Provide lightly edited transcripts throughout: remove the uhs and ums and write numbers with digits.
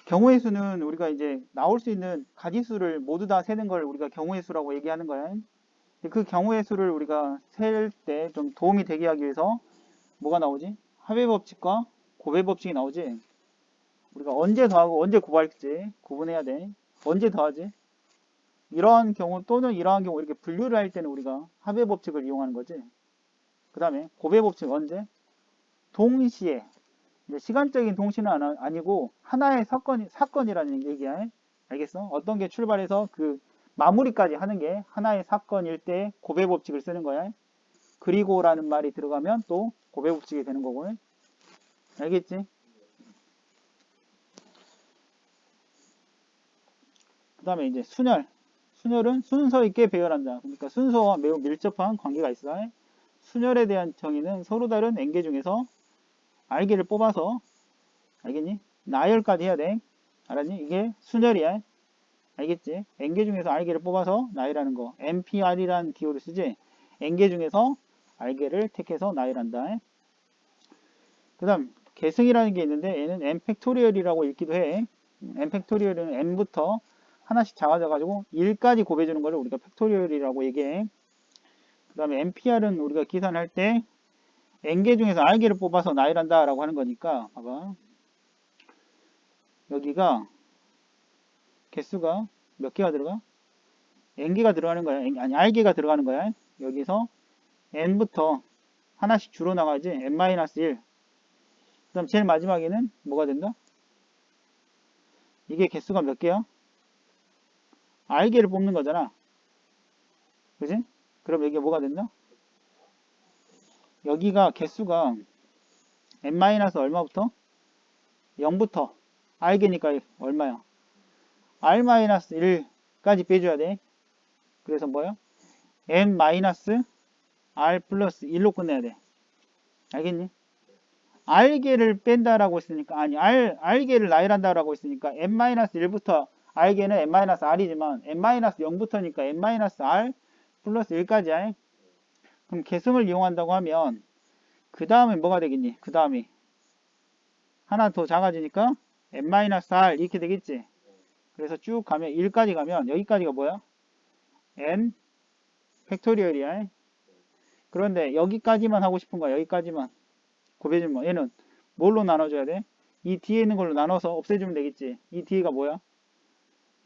경우의 수는 우리가 이제 나올 수 있는 가지수를 모두 다 세는 걸 우리가 경우의 수라고 얘기하는 거야. 그 경우의 수를 우리가 셀 때 좀 도움이 되게 하기 위해서 뭐가 나오지? 합의 법칙과 곱의 법칙이 나오지. 우리가 언제 더하고 언제 곱할지 구분해야 돼. 언제 더하지? 이러한 경우 또는 이러한 경우 이렇게 분류를 할 때는 우리가 합의 법칙을 이용하는 거지. 그 다음에 곱의 법칙 언제? 동시에. 이제 시간적인 동시는 아니고 하나의 사건이라는 얘기야. 알겠어? 어떤 게 출발해서 그 마무리까지 하는 게 하나의 사건일 때 곱의 법칙을 쓰는 거야. 그리고라는 말이 들어가면 또 곱의 법칙이 되는 거고. 알겠지? 그 다음에 이제 순열. 순열은 순서 있게 배열한다. 그러니까 순서와 매우 밀접한 관계가 있어. 순열에 대한 정의는 서로 다른 N개 중에서 R개를 뽑아서, 알겠니? 나열까지 해야 돼. 알았니? 이게 순열이야. 알겠지? N개 중에서 R개를 뽑아서 나열하는 거. NPR이라는 기호를 쓰지. N개 중에서 R개를 택해서 나열한다. 그 다음 계승이라는 게 있는데 얘는 n 팩토리얼이라고 읽기도 해. n 팩토리얼은 n부터 하나씩 작아져가지고 1까지 곱해주는 거를 우리가 팩토리얼이라고 얘기해. 그 다음에 npr은 우리가 계산할 때 n개 중에서 r개를 뽑아서 나열한다 라고 하는 거니까 봐봐. 여기가 개수가 몇 개가 들어가? n개가 들어가는 거야. 아니 r개가 들어가는 거야. 여기서 n부터 하나씩 줄어 나가지. n-1. 그 다음 제일 마지막에는 뭐가 된다? 이게 개수가 몇 개야? r개를 뽑는 거잖아. 그지? 그럼 여기가 뭐가 된다? 여기가 개수가 n- 얼마부터? 0부터 r개니까 얼마야? r-1까지 빼줘야 돼. 그래서 뭐야? n-r 플러스 1로 끝내야 돼. 알겠니? r개를 뺀다라고 했으니까 아니 r개를 나열한다라고 했으니까 n-1부터 r개는 n-r이지만 n-0부터니까 n-r 플러스 1까지야. 그럼 계승을 이용한다고 하면 그 다음에 뭐가 되겠니? 그 다음이 하나 더 작아지니까 n-r 이렇게 되겠지. 그래서 쭉 가면 1까지 가면 여기까지가 뭐야? n 팩토리얼이야. 그런데 여기까지만 하고 싶은 거야. 여기까지만 곱해주면 얘는 뭘로 나눠줘야 돼? 이 뒤에 있는 걸로 나눠서 없애주면 되겠지. 이 뒤가 뭐야?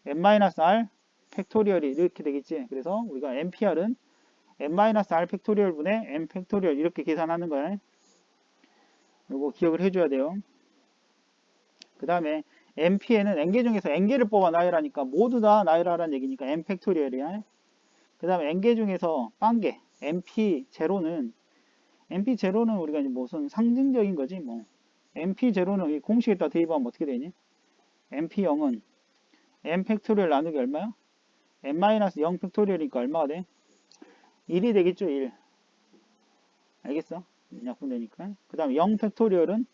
n-r 팩토리얼이 이렇게 되겠지. 그래서 우리가 npr은 n-r 팩토리얼 분의 n 팩토리얼 이렇게 계산하는 거야. 요거 기억을 해줘야 돼요. 그 다음에 np에는 n개 중에서 n개를 뽑아 나열하니까 모두 다 나열하라는 얘기니까 n 팩토리얼이야. 그 다음에 n개 중에서 빵개 np0는 우리가 이제 무슨 상징적인 거지 뭐. np0는 공식에다 대입하면 어떻게 되니? np0은 n 팩토리얼 나누기 얼마야? n-0 팩토리얼이니까 얼마가 돼? 1이 되겠죠. 1. 알겠어? 약분되니까. 그 다음에 0 팩토리얼은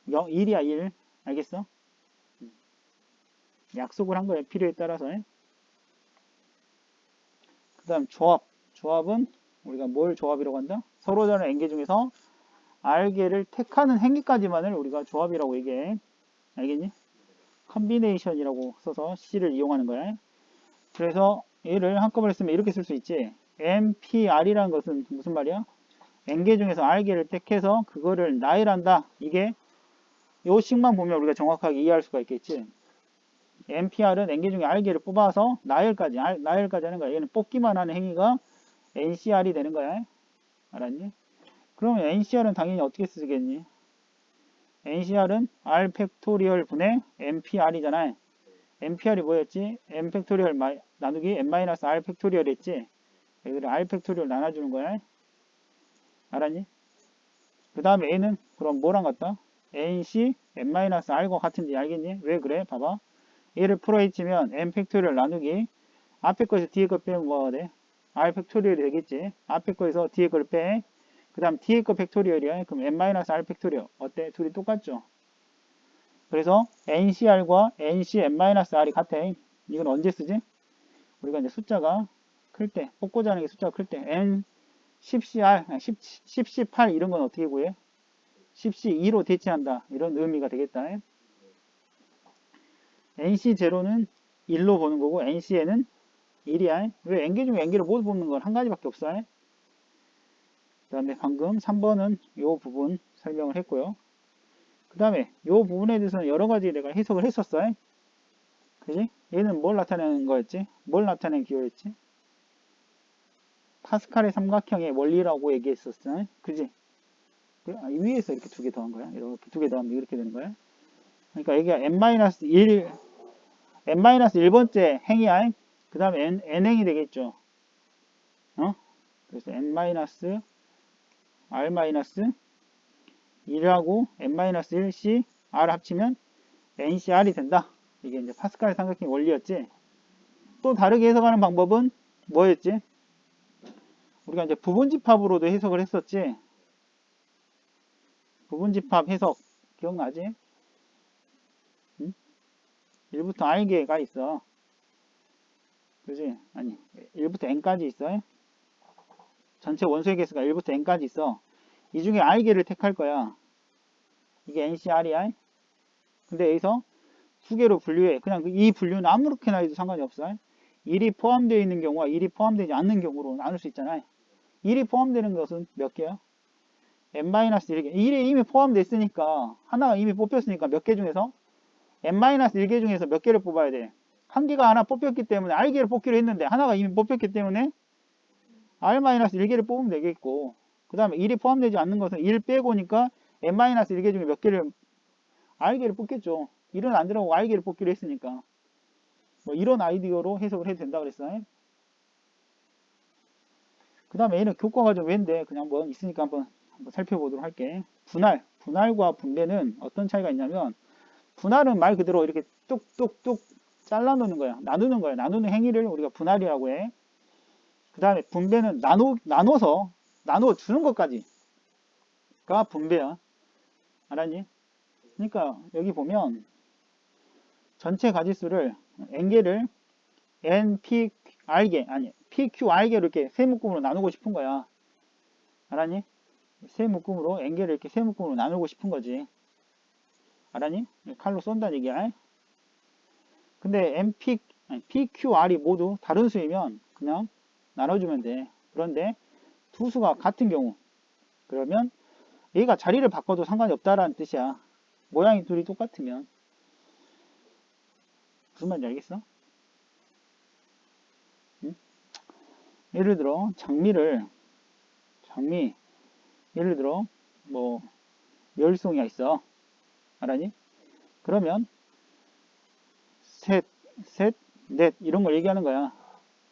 1이야 1. 알겠어? 약속을 한 거예요. 필요에 따라서. 그 다음 조합. 조합은 우리가 뭘 조합이라고 한다? 서로 다른 n개 중에서 r개를 택하는 행위까지만을 우리가 조합이라고 얘기해. 알겠니? 컨비네이션이라고 써서 C를 이용하는 거야. 그래서 얘를 한꺼번에 쓰면 이렇게 쓸 수 있지. NPR이라는 것은 무슨 말이야? n개 중에서 r개를 택해서 그거를 나열한다. 이게 요 식만 보면 우리가 정확하게 이해할 수가 있겠지. NPR은 n개 중에 r개를 뽑아서 나열까지 하는 거야. 얘는 뽑기만 하는 행위가 NCR이 되는 거야. 알았니? 그러면 NCR은 당연히 어떻게 쓰겠니? NCR은 R 팩토리얼 분의 NPR이잖아. NPR이 뭐였지? N 팩토리얼 나누기 N-R 팩토리얼 했지? 여기를 R 팩토리얼 나눠주는 거야. 알았니? 그 다음에 N은 그럼 뭐랑 같다? NC N-R과 같은지 알겠니? 왜 그래? 봐봐. 얘를 풀어헤치면 N 팩토리얼 나누기 앞에 거에서 뒤에 거 빼면 뭐가 돼? R 팩토리얼이 되겠지? 앞에 거에서 뒤에 걸 빼. 그 다음 뒤에 거 팩토리얼이야. 그럼 N-R 팩토리얼. 어때? 둘이 똑같죠? 그래서 NCR과 NC N-R이 같아. 이건 언제 쓰지? 우리가 이제 숫자가 클 때, 뽑고자 하는 게 숫자가 클 때, N 10CR, 10C8 이런 건 어떻게 구해? 10C2로 대체한다. 이런 의미가 되겠다. NC0는 1로 보는 거고 NC에는 1이야. 왜 n개 중에 n개를 모두 뽑는 건 한 가지밖에 없어. 그 다음에 방금 3번은 이 부분 설명을 했고요. 그 다음에 이 부분에 대해서는 여러 가지 내가 해석을 했었어. 그지? 얘는 뭘 나타내는 거였지? 뭘 나타내는 기호였지? 파스칼의 삼각형의 원리라고 얘기했었어. 그지? 위에서 이렇게 두 개 더한 거야. 이렇게 두 개 더하면 이렇게 되는 거야. 그러니까 여기가 n-1, n-1번째 행이야. 그 다음에 n행이 되겠죠. 그래서 n-r-1하고 n-1c r 합치면 ncr이 된다. 이게 이제 파스칼 삼각형 원리였지. 또 다르게 해석하는 방법은 뭐였지? 우리가 이제 부분집합으로도 해석을 했었지. 부분집합 해석 기억나지? 응? 1부터 r개가 있어. 그지? 아니 1부터 n까지 있어. 전체 원소의 개수가 1부터 n까지 있어. 이 중에 r개를 택할 거야. 이게 ncr이야. 근데 여기서 두 개로 분류해. 그냥 이 분류는 아무렇게나 해도 상관이 없어. 1이 포함되어 있는 경우와 1이 포함되지 않는 경우로 나눌 수 있잖아. 1이 포함되는 것은 몇 개야? n-1개. 1이 이미 포함되어 있으니까 하나가 이미 뽑혔으니까 몇 개 중에서 n-1개 중에서 몇 개를 뽑아야 돼? 한 개가 하나 뽑혔기 때문에 r개를 뽑기로 했는데 하나가 이미 뽑혔기 때문에 r-1개를 뽑으면 되겠고, 그 다음에 1이 포함되지 않는 것은 1 빼고니까 n-1개 중에 몇 개를 r개를 뽑겠죠. 1은 안 들어가고 r개를 뽑기로 했으니까. 뭐 이런 아이디어로 해석을 해도 된다 그랬어요. 그 다음에 얘는 교과가 좀 왠데 그냥 한번 있으니까 한번 살펴보도록 할게. 분할과 분배는 어떤 차이가 있냐면, 분할은 말 그대로 이렇게 뚝뚝뚝 잘라 놓는 거야. 나누는 거야. 나누는 행위를 우리가 분할이라고 해. 그 다음에 분배는 나눠서 나눠주는 것까지가 분배야. 알았니? 그러니까 여기 보면 전체 가지수를 n개를 npr개 아니 pqr개로 이렇게 세 묶음으로 나누고 싶은 거야. 알았니? 세 묶음으로 n개를 이렇게 세 묶음으로 나누고 싶은 거지. 알았니? 칼로 쏜다는 얘기야. 근데 pqr이 모두 다른 수이면 그냥 나눠주면 돼. 그런데 두 수가 같은 경우, 그러면 얘가 자리를 바꿔도 상관이 없다라는 뜻이야. 모양이 둘이 똑같으면. 무슨 말인지 알겠어? 응? 예를 들어 예를 들어 뭐 열송이가 있어. 알았니? 그러면 셋, 넷 이런 걸 얘기하는 거야.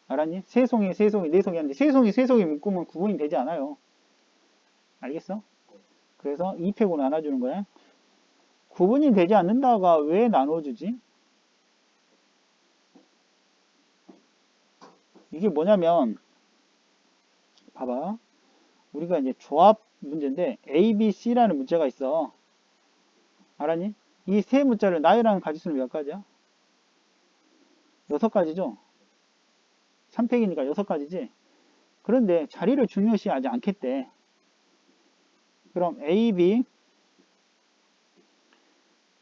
알았니? 세 송이 하는데 세 송이 묶으면 구분이 되지 않아요. 알겠어? 그래서 2팩으로 나눠주는 거야. 구분이 되지 않는다가 왜 나눠주지? 이게 뭐냐면, 봐봐. 우리가 이제 조합 문제인데 A, B, C라는 문제가 있어. 알았니? 이 세 문자를 나열하는 가지수는 몇 가지야? 6가지죠? 3팩이니까 6가지지? 그런데 자리를 중요시하지 않겠대. 그럼 A, B,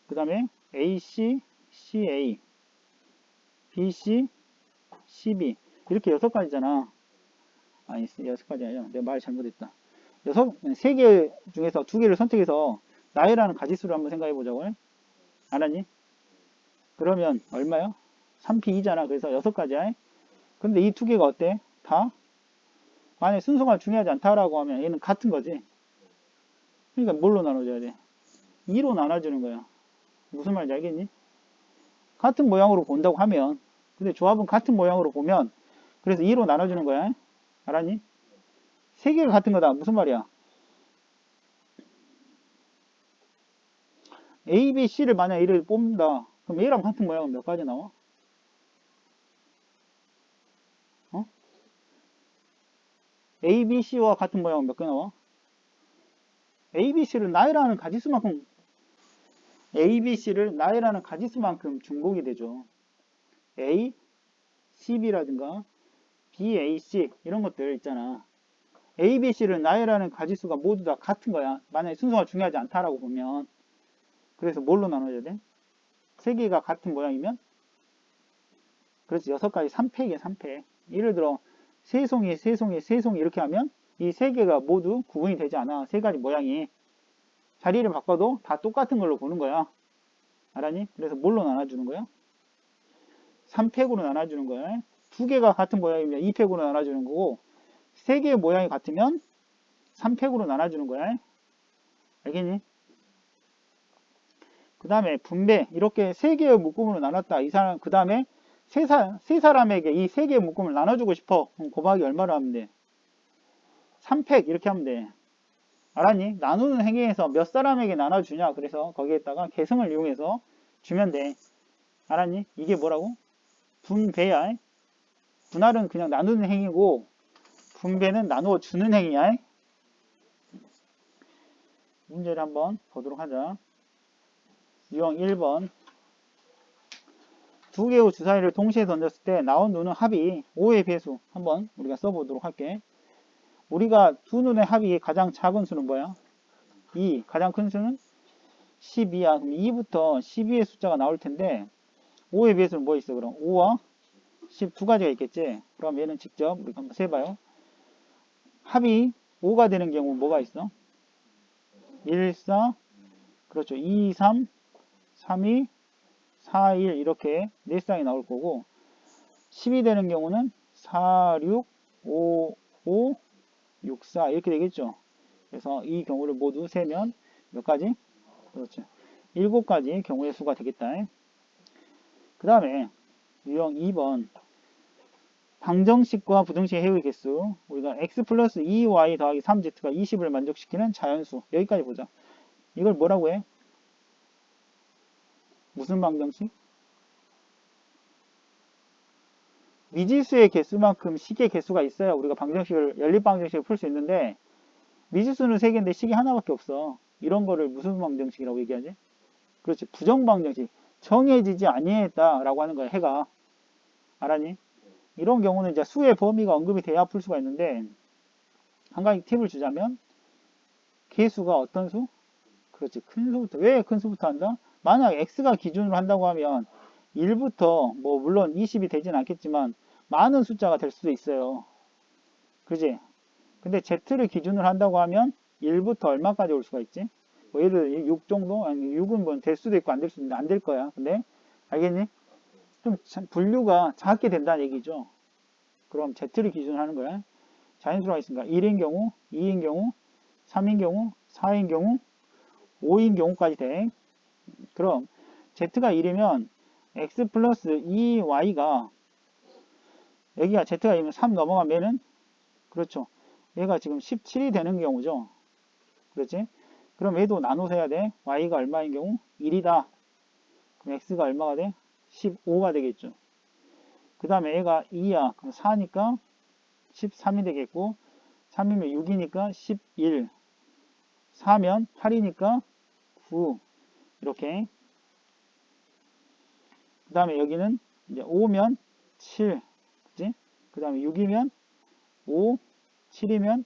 그 다음에 A, C, C, A, B, C, C, B 이렇게 6가지잖아. 아니 6가지 아니야. 내가 말 잘못했다. 3개 중에서 2개를 선택해서 나열하는 가지수를 한번 생각해 보자고. 알았니? 그러면 얼마야? 3P2잖아. 그래서 6가지야. 근데 이 2개가 어때? 다? 만약에 순서가 중요하지 않다라고 하면 얘는 같은 거지. 그러니까 뭘로 나눠줘야 돼? 2로 나눠주는 거야. 무슨 말인지 알겠니? 같은 모양으로 본다고 하면, 근데 조합은 같은 모양으로 보면, 그래서 2로 나눠주는 거야. 알았니? 3개가 같은 거다. 무슨 말이야? A, B, C를 만약 얘를 뽑는다. 그럼 얘랑 같은 모양은 몇 가지 나와? A, B, C와 같은 모양은 몇 개 나와? A, B, C를 나열하는 가지수만큼 중복이 되죠. A, CB라든가 B, A, C 이런 것들 있잖아. A, B, C를 나열하는 가지수가 모두 다 같은 거야. 만약에 순서가 중요하지 않다라고 보면. 그래서 뭘로 나눠야 돼? 3개가 같은 모양이면 그렇지 6가지 3팩이야 3팩. 예를 들어 세송이 이렇게 하면 이 3개가 모두 구분이 되지 않아. 3가지 모양이. 자리를 바꿔도 다 똑같은 걸로 보는 거야. 알았니? 그래서 뭘로 나눠주는 거야? 3팩으로 나눠주는 거야. 2개가 같은 모양이면 2팩으로 나눠주는 거고 3개의 모양이 같으면 3팩으로 나눠주는 거야. 알겠니? 그 다음에 분배 이렇게 3개의 묶음으로 나눴다. 이 사람 그 다음에 세 사람에게 이 3개의 묶음을 나눠주고 싶어. 그럼 곱하기 얼마로 하면 돼? 3팩 이렇게 하면 돼. 알았니? 나누는 행위에서 몇 사람에게 나눠주냐. 그래서 거기에다가 계승을 이용해서 주면 돼. 알았니? 이게 뭐라고? 분배야. 분할은 그냥 나누는 행위고 분배는 나누어 주는 행위야. 문제를 한번 보도록 하자. 유형 1번. 2개의 주사위를 동시에 던졌을 때 나온 눈은 합이 5의 배수. 한번 우리가 써보도록 할게. 우리가 두 눈의 합이 가장 작은 수는 뭐야? 2. 가장 큰 수는 12야. 그럼 2부터 12의 숫자가 나올 텐데 5의 배수는 뭐 있어? 그럼 5와 10 두 가지가 있겠지? 그럼 얘는 직접 우리가 한번 세봐요. 합이 5가 되는 경우 뭐가 있어? 1, 4, 그렇죠. 2, 3, 3, 2, 4, 1 이렇게 4쌍이 나올 거고 10이 되는 경우는 4, 6, 5, 5, 6, 4 이렇게 되겠죠. 그래서 이 경우를 모두 세면 몇 가지? 그렇죠. 7가지 경우의 수가 되겠다. 그 다음에 유형 2번 방정식과 부등식 해의 개수 우리가 x 플러스 2y 더하기 3z가 20을 만족시키는 자연수 여기까지 보자. 이걸 뭐라고 해? 무슨 방정식? 미지수의 개수만큼 식의 개수가 있어야 우리가 방정식을 연립방정식을 풀 수 있는데 미지수는 3개인데 식이 하나밖에 없어. 이런 거를 무슨 방정식이라고 얘기하지? 그렇지. 부정방정식. 정해지지 아니했다라고 하는 거야. 해가. 알았니? 이런 경우는 이제 수의 범위가 언급이 돼야 풀 수가 있는데 한 가지 팁을 주자면 개수가 어떤 수? 그렇지. 큰 수부터. 왜 큰 수부터 한다? 만약 x가 기준으로 한다고 하면 1부터 뭐 물론 20이 되진 않겠지만 많은 숫자가 될 수도 있어요. 그지? 근데 z를 기준으로 한다고 하면 1부터 얼마까지 올 수가 있지? 뭐 예를 들어 6 정도? 아니 6은 뭐 될 수도 있고 안 될 수도 있는데 안 될 거야. 근데 알겠니? 좀 분류가 작게 된다는 얘기죠. 그럼 z를 기준으로 하는 거야. 자연수가 있으니까 1인 경우, 2인 경우, 3인 경우, 4인 경우, 5인 경우까지 돼. 그럼 z가 1이면 x 플러스 2y가 여기가 z가 1이면 3 넘어가면은 그렇죠. 얘가 지금 17이 되는 경우죠. 그렇지? 그럼 얘도 나눠서 해야 돼. y가 얼마인 경우? 1이다. 그럼 x가 얼마가 돼? 15가 되겠죠. 그 다음에 얘가 2야. 그럼 4니까 13이 되겠고 3이면 6이니까 11 4면 8이니까 9 이렇게 그 다음에 여기는 이제 5면 7 그치? 그 다음에 6이면 5 7이면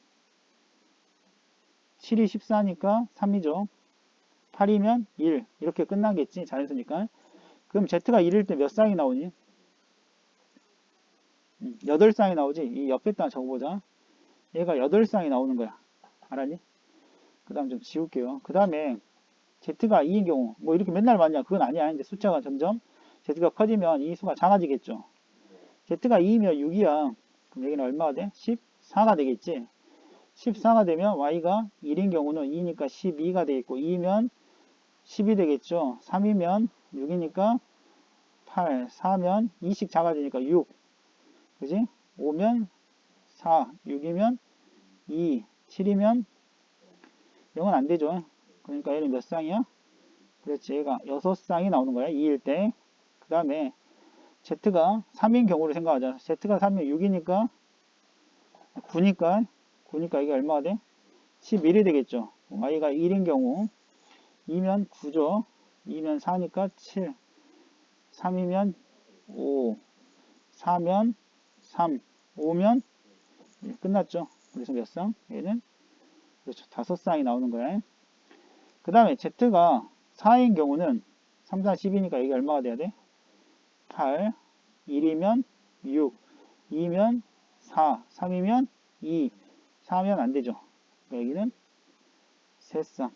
7이 14니까 3이죠. 8이면 1 이렇게 끝나겠지. 자연수니까. 그럼 z가 1일 때 몇 쌍이 나오니? 8쌍이 나오지. 이 옆에다 적어보자. 얘가 8쌍이 나오는 거야. 알았니? 그 다음 좀 지울게요. 그 다음에 z가 2인 경우 뭐 이렇게 맨날 맞냐? 그건 아니야. 이제 숫자가 점점 z가 커지면 이 수가 작아지겠죠. z가 2이면 6이야. 그럼 여기는 얼마가 돼? 14가 되겠지. 14가 되면 y가 1인 경우는 2니까 12가 되겠고 2면 10이 되겠죠. 3이면 6이니까 8, 4면 2씩 작아지니까 6. 그지? 5면 4, 6이면 2, 7이면 0은 안 되죠. 그러니까 얘는 몇 쌍이야? 그렇지. 얘가 6쌍이 나오는 거야. 2일 때. 그 다음에 z가 3인 경우를 생각하자. z가 3이면 6이니까 9니까 이게 얼마가 돼? 11이 되겠죠. y가 1인 경우 2면 9죠. 2면 4니까 7 3이면 5 4면 3 5면 끝났죠. 그래서 몇 쌍? 얘는 그렇죠. 5쌍이 나오는 거야. 그 다음에 z가 4인 경우는 3, 4, 10이니까 여기 얼마가 돼야 돼? 8, 1이면 6, 2면 4, 3이면 2, 4면 안 되죠. 여기는 세쌍.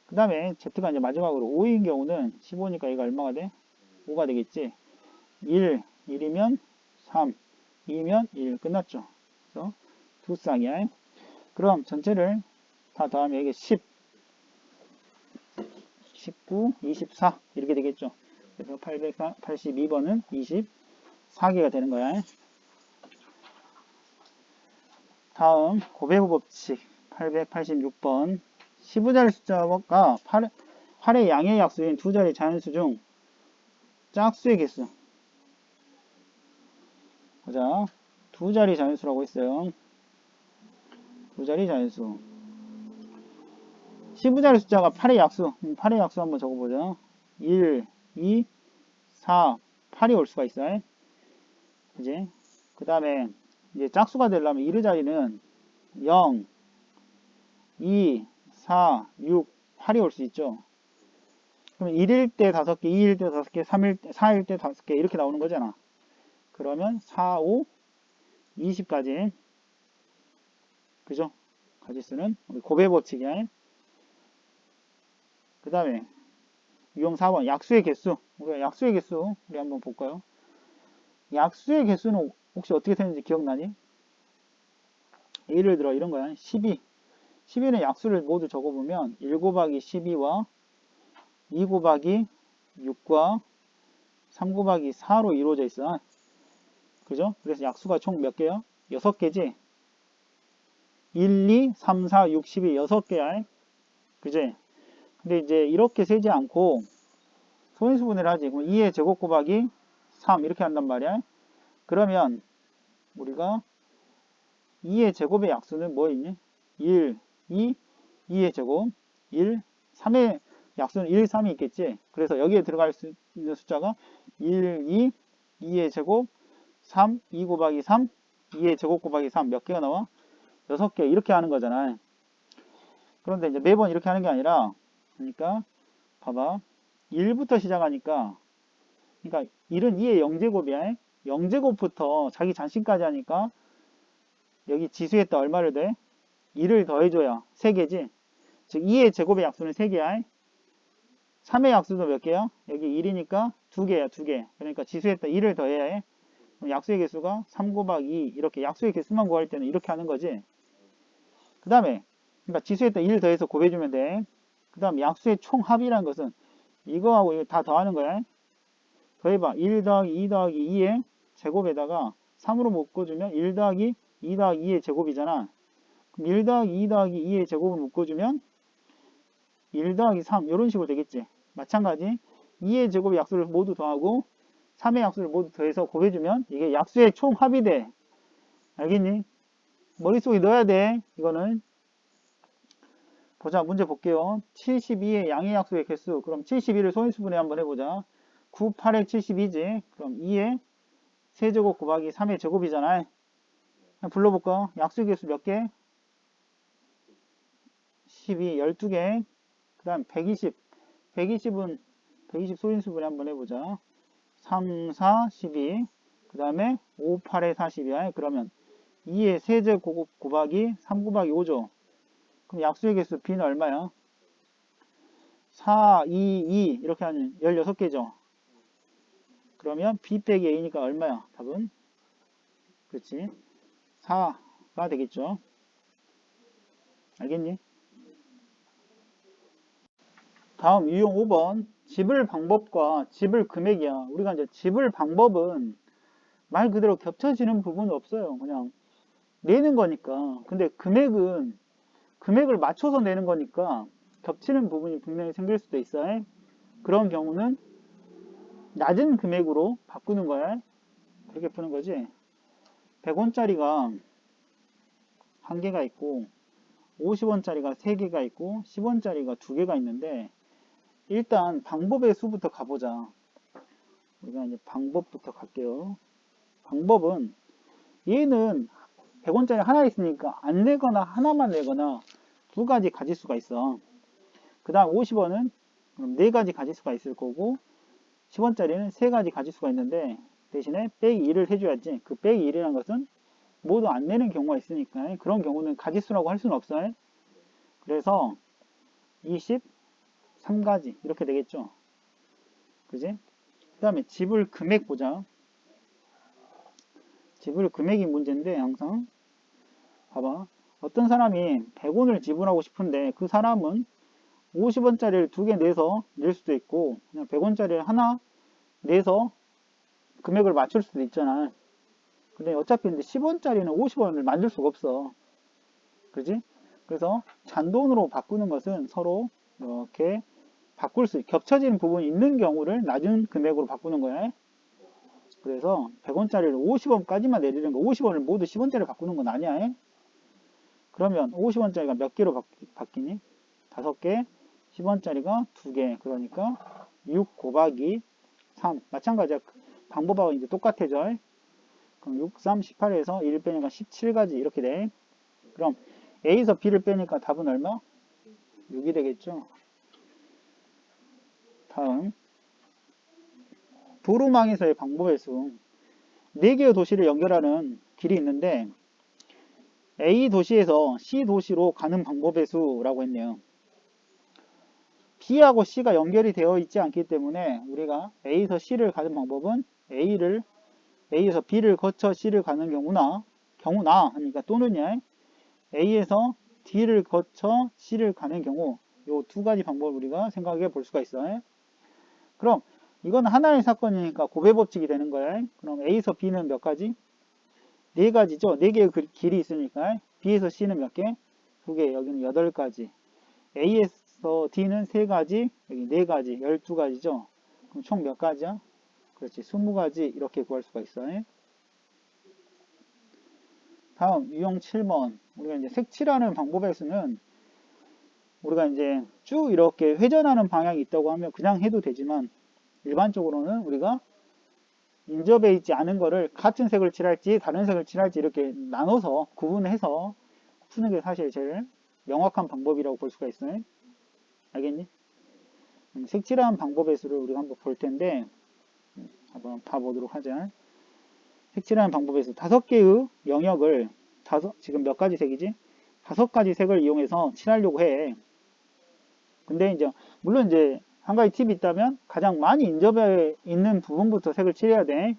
그 다음에 Z가 이제 마지막으로 5인 경우는 15니까 얘가 얼마가 돼? 5가 되겠지. 1, 1이면 3, 2면 1. 끝났죠. 그래서 두 쌍이야. 그럼 전체를 다 더하면 이게 10, 19, 24 이렇게 되겠죠. 그래서 882번은 24개가 되는 거야. 다음 고배후 법칙 886번 15자리 숫자가 8의 양의 약수인 두 자리 자연수 중 짝수의 개수. 보자. 두 자리 자연수라고 했어요. 두 자리 자연수. 15자리 숫자가 8의 약수. 8의 약수 한번 적어보자. 1, 2, 4, 8이 올 수가 있어요. 그지? 그 다음에 이제 짝수가 되려면 1의 자리는 0, 2, 4, 6, 8이 올 수 있죠. 그럼 1일 때 5개, 2일 때 5개, 4일 때 5개 이렇게 나오는 거잖아. 그러면 4, 5, 20까지. 그죠? 가지수는 우리 고배 법칙이야. 그 다음에 유형 4번 약수의 개수. 우리가 약수의 개수 우리 한번 볼까요? 약수의 개수는 혹시 어떻게 되는지 기억나니? 예를 들어 이런 거야. 12. 12는 약수를 모두 적어보면 1 곱하기 12와 2 곱하기 6과 3 곱하기 4로 이루어져 있어. 그죠? 그래서 약수가 총 몇 개야? 6개지? 1, 2, 3, 4, 6, 12 6개야. 그지? 근데 이제 이렇게 세지 않고 소인수분해를 하지. 그럼 2의 제곱 곱하기 3 이렇게 한단 말이야. 그러면 우리가 2의 제곱의 약수는 뭐 있니? 1, 2, 2의 제곱, 1, 3의 약수는 1, 3이 있겠지. 그래서 여기에 들어갈 수 있는 숫자가 1, 2, 2의 제곱, 3, 2 곱하기 3, 2의 제곱 곱하기 3 몇 개가 나와? 6개 이렇게 하는 거잖아. 그런데 이제 매번 이렇게 하는 게 아니라 그러니까 봐봐. 1부터 시작하니까 그러니까 1은 2의 0제곱이야. 0제곱부터 자기 잔심까지 하니까 여기 지수에다 얼마를 돼? 2를 더해줘야 3개지. 즉 2의 제곱의 약수는 3개야. 3의 약수도 몇 개야? 여기 1이니까 2개야 2개. 그러니까 지수에다 2를 더해야 해. 그럼 약수의 개수가 3 곱하기 2 이렇게 약수의 개수만 구할 때는 이렇게 하는 거지. 그 다음에 그러니까 지수에다 1을 더해서 곱해주면 돼. 그 다음 약수의 총합이라는 것은 이거하고 이거 다 더하는 거야. 더해봐. 1 더하기 2 더하기 2의 제곱에다가 3으로 묶어주면 1 더하기 2 더하기 2의 제곱이잖아. 그럼 1 더하기 2 더하기 2의 제곱을 묶어주면 1 더하기 3 이런 식으로 되겠지. 마찬가지 2의 제곱의 약수를 모두 더하고 3의 약수를 모두 더해서 곱해주면 이게 약수의 총합이 돼. 알겠니? 머릿속에 넣어야 돼. 이거는. 보자. 문제 볼게요. 72의 양의 약수의 개수. 그럼 72를 소인수분해 한번 해보자. 9, 8의 72지. 그럼 2의 세제곱 곱하기 3의 제곱이잖아. 불러볼까? 약수의 개수 몇 개? 12, 12개. 그 다음 120. 120은 120 소인수분해 한번 해보자. 3, 4, 12. 그 다음에 5, 8에 40이야. 그러면 2의 세제곱 곱하기 3 곱하기 5죠. 그럼 약수의 개수 B는 얼마야? 4, 2, 2 이렇게 하면 16개죠. 그러면 B 빼기 A니까 얼마야? 답은? 그렇지. 4가 되겠죠. 알겠니? 다음 유형 5번 지불 방법과 지불 금액이야. 우리가 이제 지불 방법은 말 그대로 겹쳐지는 부분은 없어요. 그냥 내는 거니까. 근데 금액은 금액을 맞춰서 내는 거니까 겹치는 부분이 분명히 생길 수도 있어요. 그런 경우는 낮은 금액으로 바꾸는 거야. 그렇게 푸는 거지. 100원짜리가 1개가 있고 50원짜리가 3개가 있고 10원짜리가 2개가 있는데 일단 방법의 수부터 가보자. 우리가 이제 방법부터 갈게요. 방법은 얘는 100원짜리 하나 있으니까 안 내거나 하나만 내거나 두 가지 가질 수가 있어. 그 다음 50원은 그럼 4가지 가지수가 있을 거고 10원짜리는 3가지 가지수가 있는데 대신에 빼기 1을 해줘야지. 그 빼기 1이라는 것은 모두 안 내는 경우가 있으니까 그런 경우는 가지수라고 할 수는 없어요. 그래서 23가지 이렇게 되겠죠. 그지? 그 다음에 지불 금액 보자. 지불 금액이 문제인데 항상 봐봐. 어떤 사람이 100원을 지불하고 싶은데 그 사람은 50원짜리를 2개 내서 낼 수도 있고 그냥 100원짜리를 하나 내서 금액을 맞출 수도 있잖아. 근데 어차피 근데 10원짜리는 50원을 만들 수가 없어. 그지? 그래서 잔돈으로 바꾸는 것은 서로 이렇게 겹쳐지는 부분이 있는 경우를 낮은 금액으로 바꾸는 거야. 그래서 100원짜리를 50원까지만 내리는 거, 50원을 모두 10원짜리 바꾸는 건 아니야. 그러면 50원짜리가 몇 개로 바뀌니? 5개, 10원짜리가 2개. 그러니까 6 곱하기 3. 마찬가지야. 방법하고 이제 똑같아져. 그럼 6, 3, 18에서 1 빼니까 17가지 이렇게 돼. 그럼 A에서 B를 빼니까 답은 얼마? 6이 되겠죠. 다음 도로망에서의 방법의 수. 4개의 도시를 연결하는 길이 있는데 A 도시에서 C 도시로 가는 방법의 수라고 했네요. B하고 C가 연결이 되어 있지 않기 때문에 우리가 A에서 C를 가는 방법은 A에서 B를 거쳐 C를 가는 경우나 하니까 또는야 A에서 D를 거쳐 C를 가는 경우 요 2가지 방법을 우리가 생각해 볼 수가 있어요. 그럼 이건 하나의 사건이니까 고배법칙이 되는 거예요. 그럼 A에서 B는 몇 가지? 4가지죠. 4개의 길이 있으니까 B에서 C는 몇 개? 2개. 여기는 8가지. A에서 D는 3가지, 여기 4가지, 12가지죠. 그럼 총 몇 가지야? 그렇지. 20가지 이렇게 구할 수가 있어요. 다음 유형 7번. 우리가 이제 색칠하는 방법에서는 우리가 이제 쭉 이렇게 회전하는 방향이 있다고 하면 그냥 해도 되지만 일반적으로는 우리가 인접해 있지 않은 거를 같은 색을 칠할지 다른 색을 칠할지 이렇게 나눠서 구분해서 푸는 게 사실 제일 명확한 방법이라고 볼 수가 있어요. 알겠니? 색칠하는 방법의 수를 우리가 한번 볼 텐데 한번 봐보도록 하자. 색칠하는 방법에서 5개의 영역을 지금 몇 가지 색이지? 5가지 색을 이용해서 칠하려고 해. 근데 이제 물론 이제 한 가지 팁이 있다면 가장 많이 인접해 있는 부분부터 색을 칠해야 돼.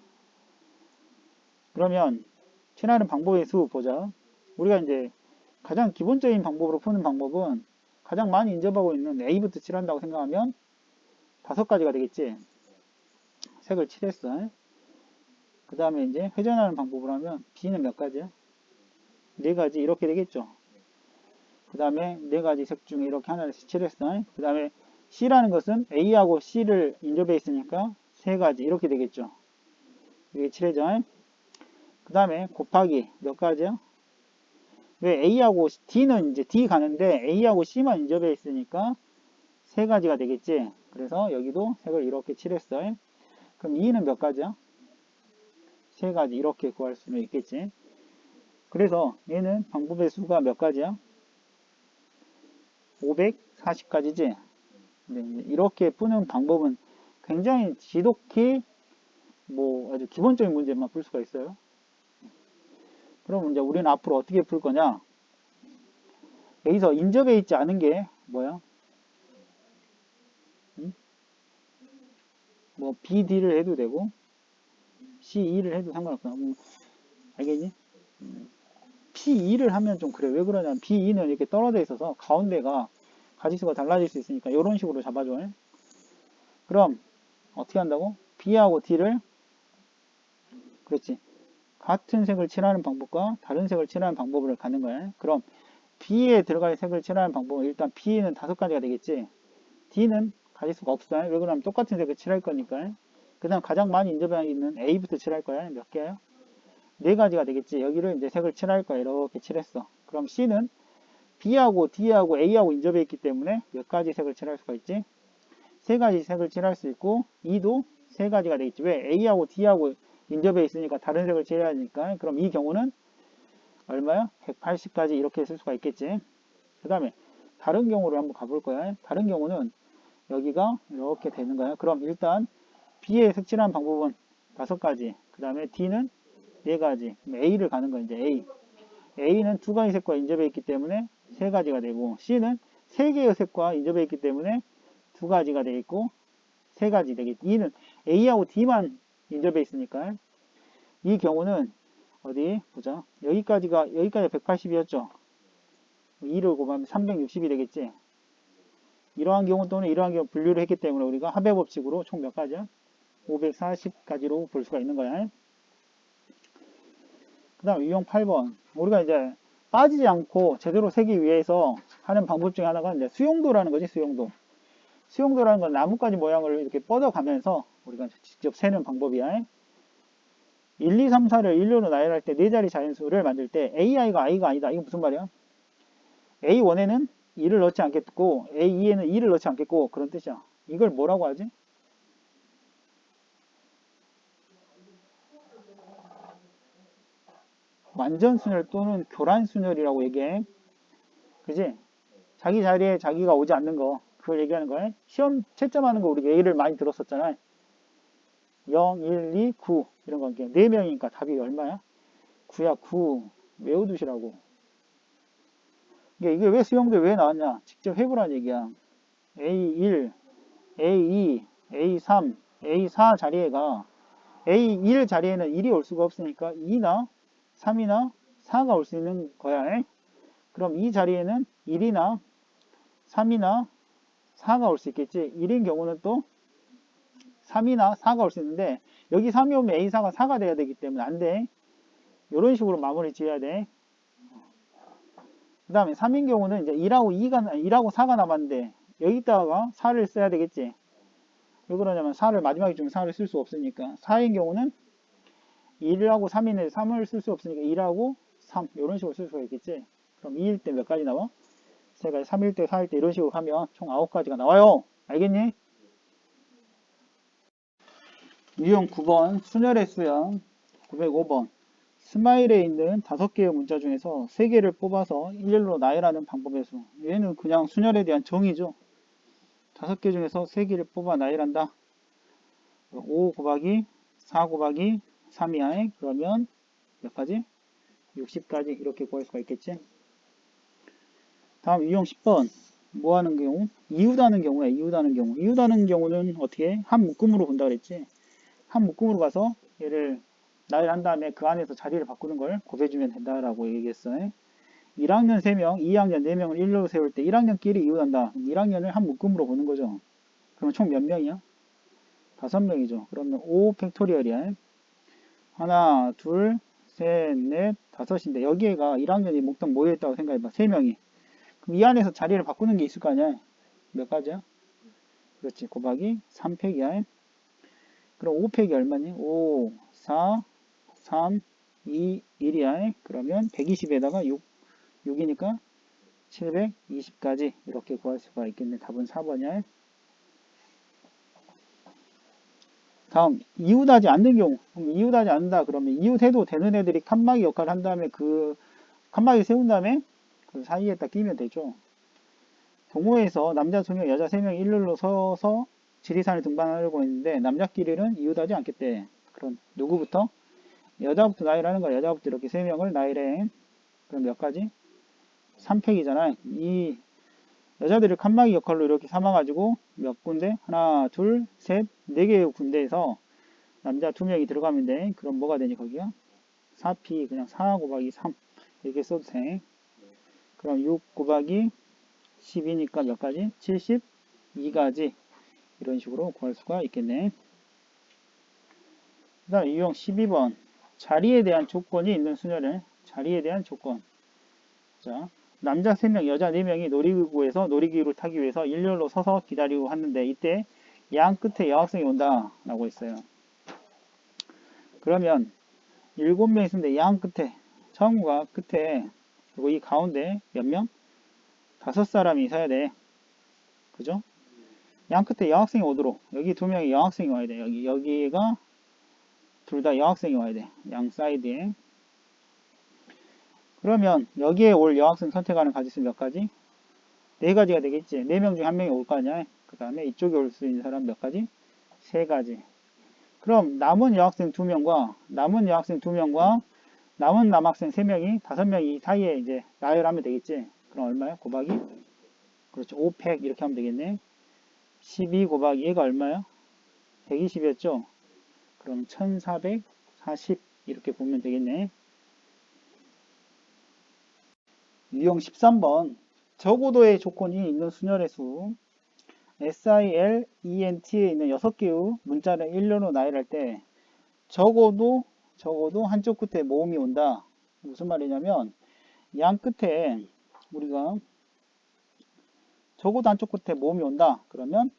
그러면 칠하는 방법의 수 보자. 우리가 이제 가장 기본적인 방법으로 푸는 방법은 가장 많이 인접하고 있는 A부터 칠한다고 생각하면 5가지가 되겠지. 색을 칠했어. 그 다음에 이제 회전하는 방법으로 하면 B는 몇 가지야? 4가지 이렇게 되겠죠. 그 다음에 4가지 색 중에 이렇게 하나를 칠했어. 그 다음에 C라는 것은 A하고 C를 인접해 있으니까 3가지 이렇게 되겠죠. 이게 칠해져. 그 다음에 곱하기 몇 가지야? 왜 A하고 D는 이제 D 가는데 A하고 C만 인접해 있으니까 3가지가 되겠지. 그래서 여기도 색을 이렇게 칠했어. 그럼 E는 몇 가지야? 3가지 이렇게 구할 수는 있겠지. 그래서 얘는 방법의 수가 몇 가지야? 540가지지. 이렇게 푸는 방법은 굉장히 지독히 아주 기본적인 문제만 풀 수가 있어요. 그럼 이제 우리는 앞으로 어떻게 풀 거냐? 여기서 인접해 있지 않은 게 뭐야? BD를 해도 되고 CE를 해도 상관없어. 알겠니? P2를 하면 좀 그래. 왜 그러냐면 B2는 이렇게 떨어져 있어서 가운데가 가지수가 달라질 수 있으니까 이런 식으로 잡아줘. 그럼 어떻게 한다고? B하고 D를 그렇지. 같은 색을 칠하는 방법과 다른 색을 칠하는 방법을 가는 거야. 그럼 B에 들어갈 색을 칠하는 방법은 일단 B는 5가지가 되겠지. D는 가지수가 없어. 왜 그러냐면 똑같은 색을 칠할 거니까. 그 다음 가장 많이 인접해 있는 A부터 칠할 거야. 몇 개야? 4가지가 되겠지. 여기를 이제 색을 칠할 거야. 이렇게 칠했어. 그럼 C는 B하고 D하고 A하고 인접해 있기 때문에 몇 가지 색을 칠할 수가 있지? 3가지 색을 칠할 수 있고 E도 3가지가 되겠지. 왜? A하고 D하고 인접해 있으니까 다른 색을 칠해야 하니까. 그럼 이 경우는 얼마야? 180가지 이렇게 쓸 수가 있겠지. 그 다음에 다른 경우를 한번 가볼 거야. 다른 경우는 여기가 이렇게 되는 거야. 그럼 일단 B의 색칠하는 방법은 5가지. 그 다음에 D는 4가지. A를 가는 거야, 이제 A. A는 2가지 색과 인접해 있기 때문에 3가지가 되고, C는 3개의 색과 인접해 있기 때문에 2가지가 되어 있고, 3가지 되겠지. E는 A하고 D만 인접해 있으니까. 이 경우는, 어디, 보자. 여기까지가 180이었죠. 2를 곱하면 360이 되겠지. 이러한 경우 또는 이러한 경우 분류를 했기 때문에 우리가 합의 법칙으로 총 몇 가지야? 540가지로 볼 수가 있는 거야. 그 다음 유형 8번. 우리가 이제 빠지지 않고 제대로 세기 위해서 하는 방법 중에 하나가 이제 수용도라는 거지, 수용도. 수용도라는 건 나뭇가지 모양을 이렇게 뻗어가면서 우리가 직접 세는 방법이야. 1, 2, 3, 4를 일렬로 나열할 때 4자리 자연수를 만들 때 AI가 I가 아니다. 이건 무슨 말이야? A1에는 2를 넣지 않겠고 A2에는 2를 넣지 않겠고 그런 뜻이야. 이걸 뭐라고 하지? 완전순열 또는 교란순열이라고 얘기해. 그지? 자기 자리에 자기가 오지 않는 거 그걸 얘기하는 거야. 시험 채점하는 거 우리 예를 많이 들었었잖아. 0, 1, 2, 9 이런 거 4명이니까 답이 얼마야? 9야 9 외워두시라고. 이게 왜 수용도에 왜 나왔냐? 직접 해보란 얘기야. A1, A2, A3, A4 자리에가 A1 자리에는 1이 올 수가 없으니까 2나 3이나 4가 올 수 있는 거야. 그럼 이 자리에는 1이나 3이나 4가 올 수 있겠지. 1인 경우는 또 3이나 4가 올 수 있는데 여기 3이 오면 A4가 4가 돼야 되기 때문에 안 돼. 이런 식으로 마무리 지어야 돼. 그 다음에 3인 경우는 이제 1하고 4가 남았는데 여기다가 4를 써야 되겠지. 왜 그러냐면 4를 마지막에 주면 4를 쓸 수 없으니까. 4인 경우는 1하고 3인데 3을 쓸 수 없으니까 1하고 3 이런 식으로 쓸 수가 있겠지. 그럼 2일 때 몇 가지 나와? 3가지. 3일 때 4일 때 이런 식으로 하면 총 9가지가 나와요. 알겠니? 유형 9번 순열의 수형 905번 스마일에 있는 5개의 문자 중에서 3개를 뽑아서 일렬로 나열하는 방법의 수. 얘는 그냥 순열에 대한 정의죠. 5개 중에서 3개를 뽑아 나열한다. 5 곱하기 4 곱하기 3이야. 그러면 몇 가지? 60가지 이렇게 구할 수가 있겠지. 다음 유형 10번 뭐 하는 경우? 이웃하는 경우야. 이웃하는 경우는 어떻게? 한 묶음으로 본다 그랬지. 한 묶음으로 봐서 얘를 나열한 다음에 그 안에서 자리를 바꾸는 걸 곱해주면 된다라고 얘기했어요. 1학년 3명, 2학년 4명을 일렬로 세울 때 1학년끼리 이웃한다. 1학년을 한 묶음으로 보는 거죠. 그러면 총 몇 명이야? 5명이죠. 그러면 5 팩토리얼이야. 하나, 둘, 셋, 넷, 5인데 여기에가 1학년이 몽땅 모여있다고 생각해봐. 3명이. 그럼 이 안에서 자리를 바꾸는 게 있을 거 아니야? 몇 가지야? 그렇지. 곱하기 3팩이야. 그럼 5팩이 얼마니? 5, 4, 3, 2, 1이야. 그러면 120에다가 6이니까 720까지 이렇게 구할 수가 있겠네. 답은 4번이야. 다음 이웃하지 않는 경우. 이웃하지 않는다 그러면 이웃해도 되는 애들이 칸막이 역할을 한 다음에 그 칸막이 세운 다음에 그 사이에 딱 끼면 되죠. 동호회에서 남자 2명 여자 3명 일렬로 서서 지리산을 등반하려고 했는데 남자끼리는 이웃하지 않겠대. 그럼 누구부터? 여자부터 나열하는 거야. 여자부터 이렇게 3명을 나열해. 그럼 몇 가지? 3팩이잖아. 이 여자들을 칸막이 역할로 이렇게 삼아가지고 몇 군데? 하나, 둘, 셋, 4개의 군데에서 남자 2명이 들어가면 돼. 그럼 뭐가 되니 거기가? 4P 그냥 4 곱하기 3 이렇게 써도 돼. 그럼 6 곱하기 10이니까 몇 가지? 72가지 이런 식으로 구할 수가 있겠네. 그 다음 유형 12번 자리에 대한 조건이 있는 순열에 자리에 대한 조건. 자, 남자 3명, 여자 4명이 놀이기구에서 놀이기구를 타기 위해서 일렬로 서서 기다리고 하는데 이때 양 끝에 여학생이 온다 라고 했어요. 그러면 7명 있는데 양 끝에 처음과 끝에 그리고 이 가운데 몇 명? 5사람이 있어야 돼. 그죠? 양 끝에 여학생이 오도록 여기 2명이 여학생이 와야 돼. 여기가 둘 다 여학생이 와야 돼. 양 사이드에. 그러면 여기에 올 여학생 선택하는 가지수 몇 가지? 4가지가 되겠지. 4명 중에 1명이 올 거 아니야. 그 다음에 이쪽에 올 수 있는 사람 몇 가지? 3가지. 그럼 남은 여학생 2명과 남은 여학생 2명과 남은 남학생 3명이 5명이 사이에 이제 나열하면 되겠지. 그럼 얼마야? 곱하기? 그렇죠. 500 이렇게 하면 되겠네. 12 곱하기 얘가 얼마야? 120이었죠? 그럼 1440 이렇게 보면 되겠네. 유형 13번 저고도의 조건이 있는 순열의 수 SILENT에 있는 6개의 문자를 일렬로 나열할 때 적어도 한쪽 끝에 모음이 온다. 무슨 말이냐면 양 끝에 우리가 적어도 한쪽 끝에 모음이 온다. 그러면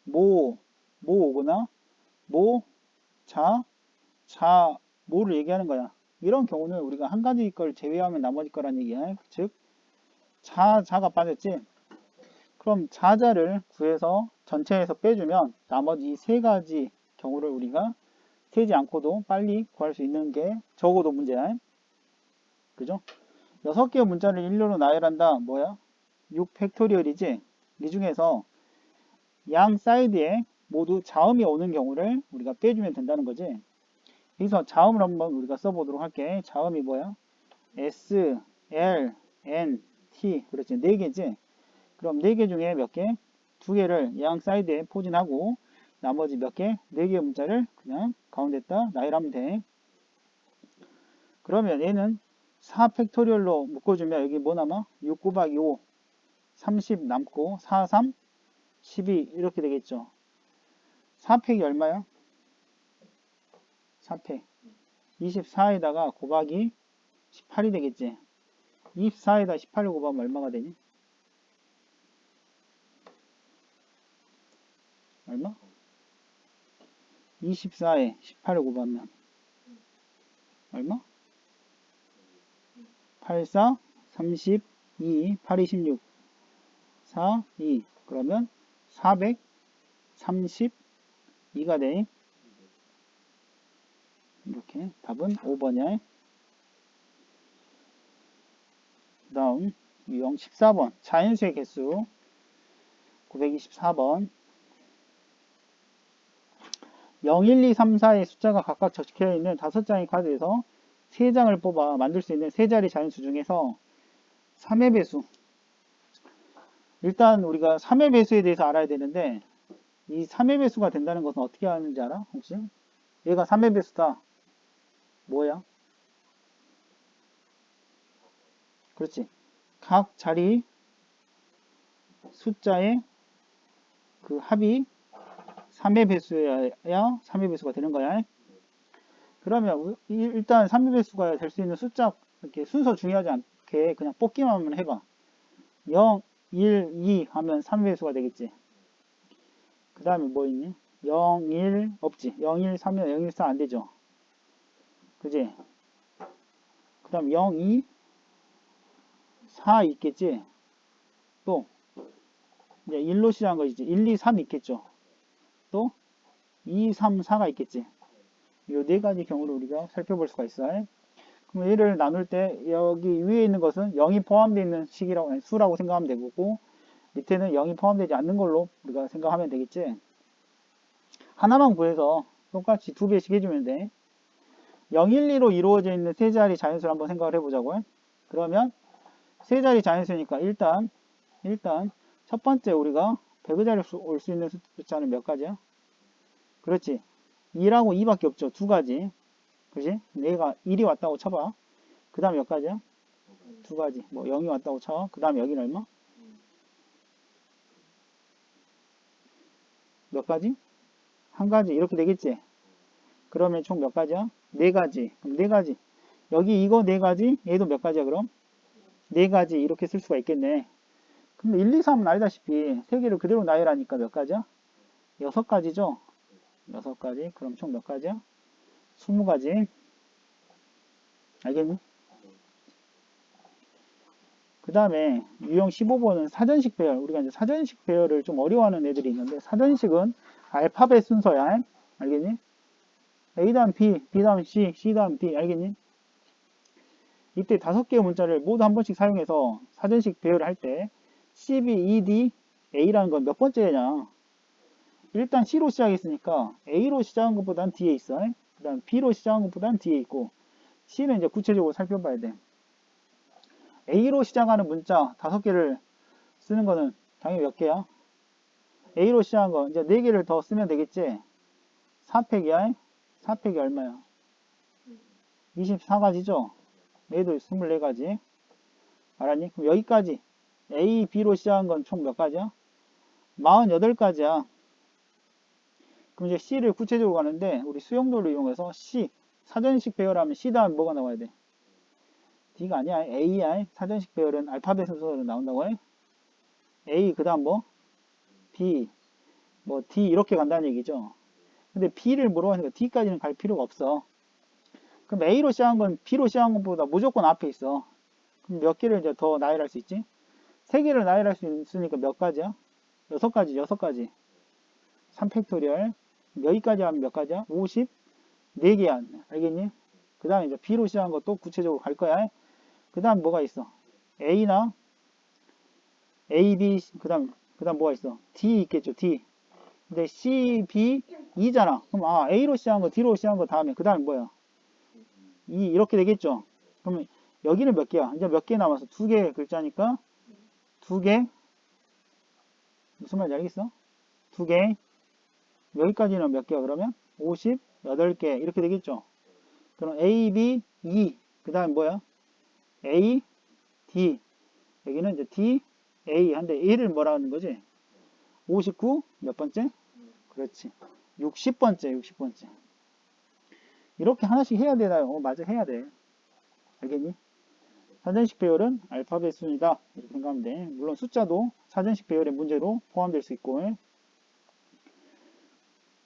모 오거나 모를 얘기하는 거야. 이런 경우는 우리가 한 가지 걸 제외하면 나머지 거란 얘기야. 즉 자가 빠졌지. 그럼 자자를 구해서 전체에서 빼주면 나머지 3가지 경우를 우리가 세지 않고도 빨리 구할 수 있는 게 적어도 문제야. 그죠? 6개의 문자를 일렬로 나열한다. 뭐야? 6팩토리얼이지? 이 중에서 양 사이드에 모두 자음이 오는 경우를 우리가 빼주면 된다는 거지. 여기서 자음을 한번 우리가 써보도록 할게. 자음이 뭐야? S, L, N, T. 그렇지. 4개지? 그럼 4개 중에 몇 개? 2개를 양 사이드에 포진하고 나머지 몇 개? 4개의 문자를 그냥 가운데다 나열하면 돼. 그러면 얘는 4팩토리얼로 묶어주면 여기 뭐 남아? 6 곱하기 5, 30 남고 4, 3, 12 이렇게 되겠죠. 4팩이 얼마야? 4팩. 24에다가 곱하기 18이 되겠지. 24에다 18을 곱하면 얼마가 되니? 얼마? 24에 18을 곱하면 얼마? 8, 4, 32, 8, 26, 4, 2. 그러면 432가 돼. 이렇게 답은 5번이야. 그 다음 유형 14번 자연수의 개수 924번 0, 1, 2, 3, 4의 숫자가 각각 적혀 있는 5장의 카드에서 3장을 뽑아 만들 수 있는 3자리 자연수 중에서 3의 배수. 일단 우리가 3의 배수에 대해서 알아야 되는데 이 3의 배수가 된다는 것은 어떻게 하는지 알아? 혹시? 얘가 3의 배수다. 뭐야? 그렇지. 각 자리 숫자의 그 합이 3의 배수여야 3의 배수가 되는 거야. 그러면 일단 3의 배수가 될 수 있는 숫자 이렇게 순서 중요하지 않게 그냥 뽑기만 한번 해봐. 0, 1, 2 하면 3의 배수가 되겠지. 그 다음에 뭐 있니? 0, 1 없지. 0, 1, 3면 0, 1, 4 안 되죠. 그지? 그 다음 0, 2, 4 있겠지. 또 이제 1로 시작한 거지. 1, 2, 3 있겠죠. 또 2, 3, 4가 있겠지. 이 4가지 경우를 우리가 살펴볼 수가 있어요. 그럼 얘를 나눌 때 여기 위에 있는 것은 0이 포함되어 있는 식이라고 수라고 생각하면 되고 밑에는 0이 포함되지 않는 걸로 우리가 생각하면 되겠지. 하나만 구해서 똑같이 2배씩 해주면 돼. 0, 1, 2로 이루어져 있는 3자리 자연수를 한번 생각을 해보자고요. 그러면 3자리 자연수니까 일단 첫 번째 우리가 100의 자리로 올 수 있는 숫자는 몇 가지야? 그렇지. 2라고 2밖에 없죠. 2가지. 그지? 내가 1이 왔다고 쳐봐. 그 다음 몇 가지야? 2가지. 뭐 0이 왔다고 쳐. 그 다음 여기는 얼마? 몇 가지? 한 가지. 이렇게 되겠지? 그러면 총 몇 가지야? 4가지. 그럼 4가지. 여기 이거 4가지? 얘도 몇 가지야 그럼? 4가지. 이렇게 쓸 수가 있겠네. 근데 1, 2, 3은 알다시피 3개를 그대로 나열하니까 몇 가지야? 6가지죠? 6가지. 그럼 총 몇 가지야? 20가지. 알겠니? 그 다음에 유형 15번은 사전식 배열. 우리가 이제 사전식 배열을 좀 어려워하는 애들이 있는데 사전식은 알파벳 순서야. 알겠니? A 다음 B, B 다음 C, C 다음 D. 알겠니? 이때 5개의 문자를 모두 한 번씩 사용해서 사전식 배열을 할 때 C, B, E, D A라는 건 몇 번째냐? 일단 C로 시작했으니까 A로 시작한 것보단 뒤에 있어. 그 다음 B로 시작한 것보단 뒤에 있고 C는 이제 구체적으로 살펴봐야 돼. A로 시작하는 문자 5개를 쓰는 거는 당연히 몇 개야? A로 시작한 거 이제 4개를 더 쓰면 되겠지? 4팩이야? 4팩이 얼마야? 24가지죠? 얘도 24가지. 알았니? 그럼 여기까지 A, B로 시작한 건 총 몇 가지야? 48가지야. 그럼 이제 C를 구체적으로 가는데 우리 수용도를 이용해서 C 사전식 배열하면 C 다음 뭐가 나와야 돼? D가 아니야. A야. 사전식 배열은 알파벳 순서로 나온다고 해. A 그 다음 뭐? B 뭐 D 이렇게 간다는 얘기죠. 근데 B를 물어보니까 D까지는 갈 필요가 없어. 그럼 A로 시작한 건 B로 시작한 것보다 무조건 앞에 있어. 그럼 몇 개를 이제 더 나열할 수 있지? 3개를 나열할 수 있으니까 몇 가지야? 6가지, 6가지. 3팩토리얼. 여기까지 하면 몇 가지야? 54개야. 알겠니? 그 다음에 이제 B로 시작한 것도 구체적으로 갈 거야. 그 다음 뭐가 있어? A나 A, B, 그 다음 뭐가 있어? D 있겠죠, D. 근데 C, B, E잖아. 그럼 A로 시작한 거, D로 시작한 거 다음에 그 다음에 뭐야? E 이렇게 되겠죠? 그러면 여기는 몇 개야? 이제 몇 개 남았어? 2개 글자니까 2개. 무슨 말인지 알겠어? 2개. 여기까지는 몇 개야, 그러면? 58개. 이렇게 되겠죠? 그럼 A, B, E. 그 다음 뭐야? A, D. 여기는 이제 D, A. 한데 A를 뭐라 하는 거지? 59? 몇 번째? 그렇지. 60번째, 60번째. 이렇게 하나씩 해야 되나요? 맞아, 해야 돼. 알겠니? 사전식 배열은 알파벳 순이다. 이렇게 생각하면 돼. 물론 숫자도 사전식 배열의 문제로 포함될 수 있고.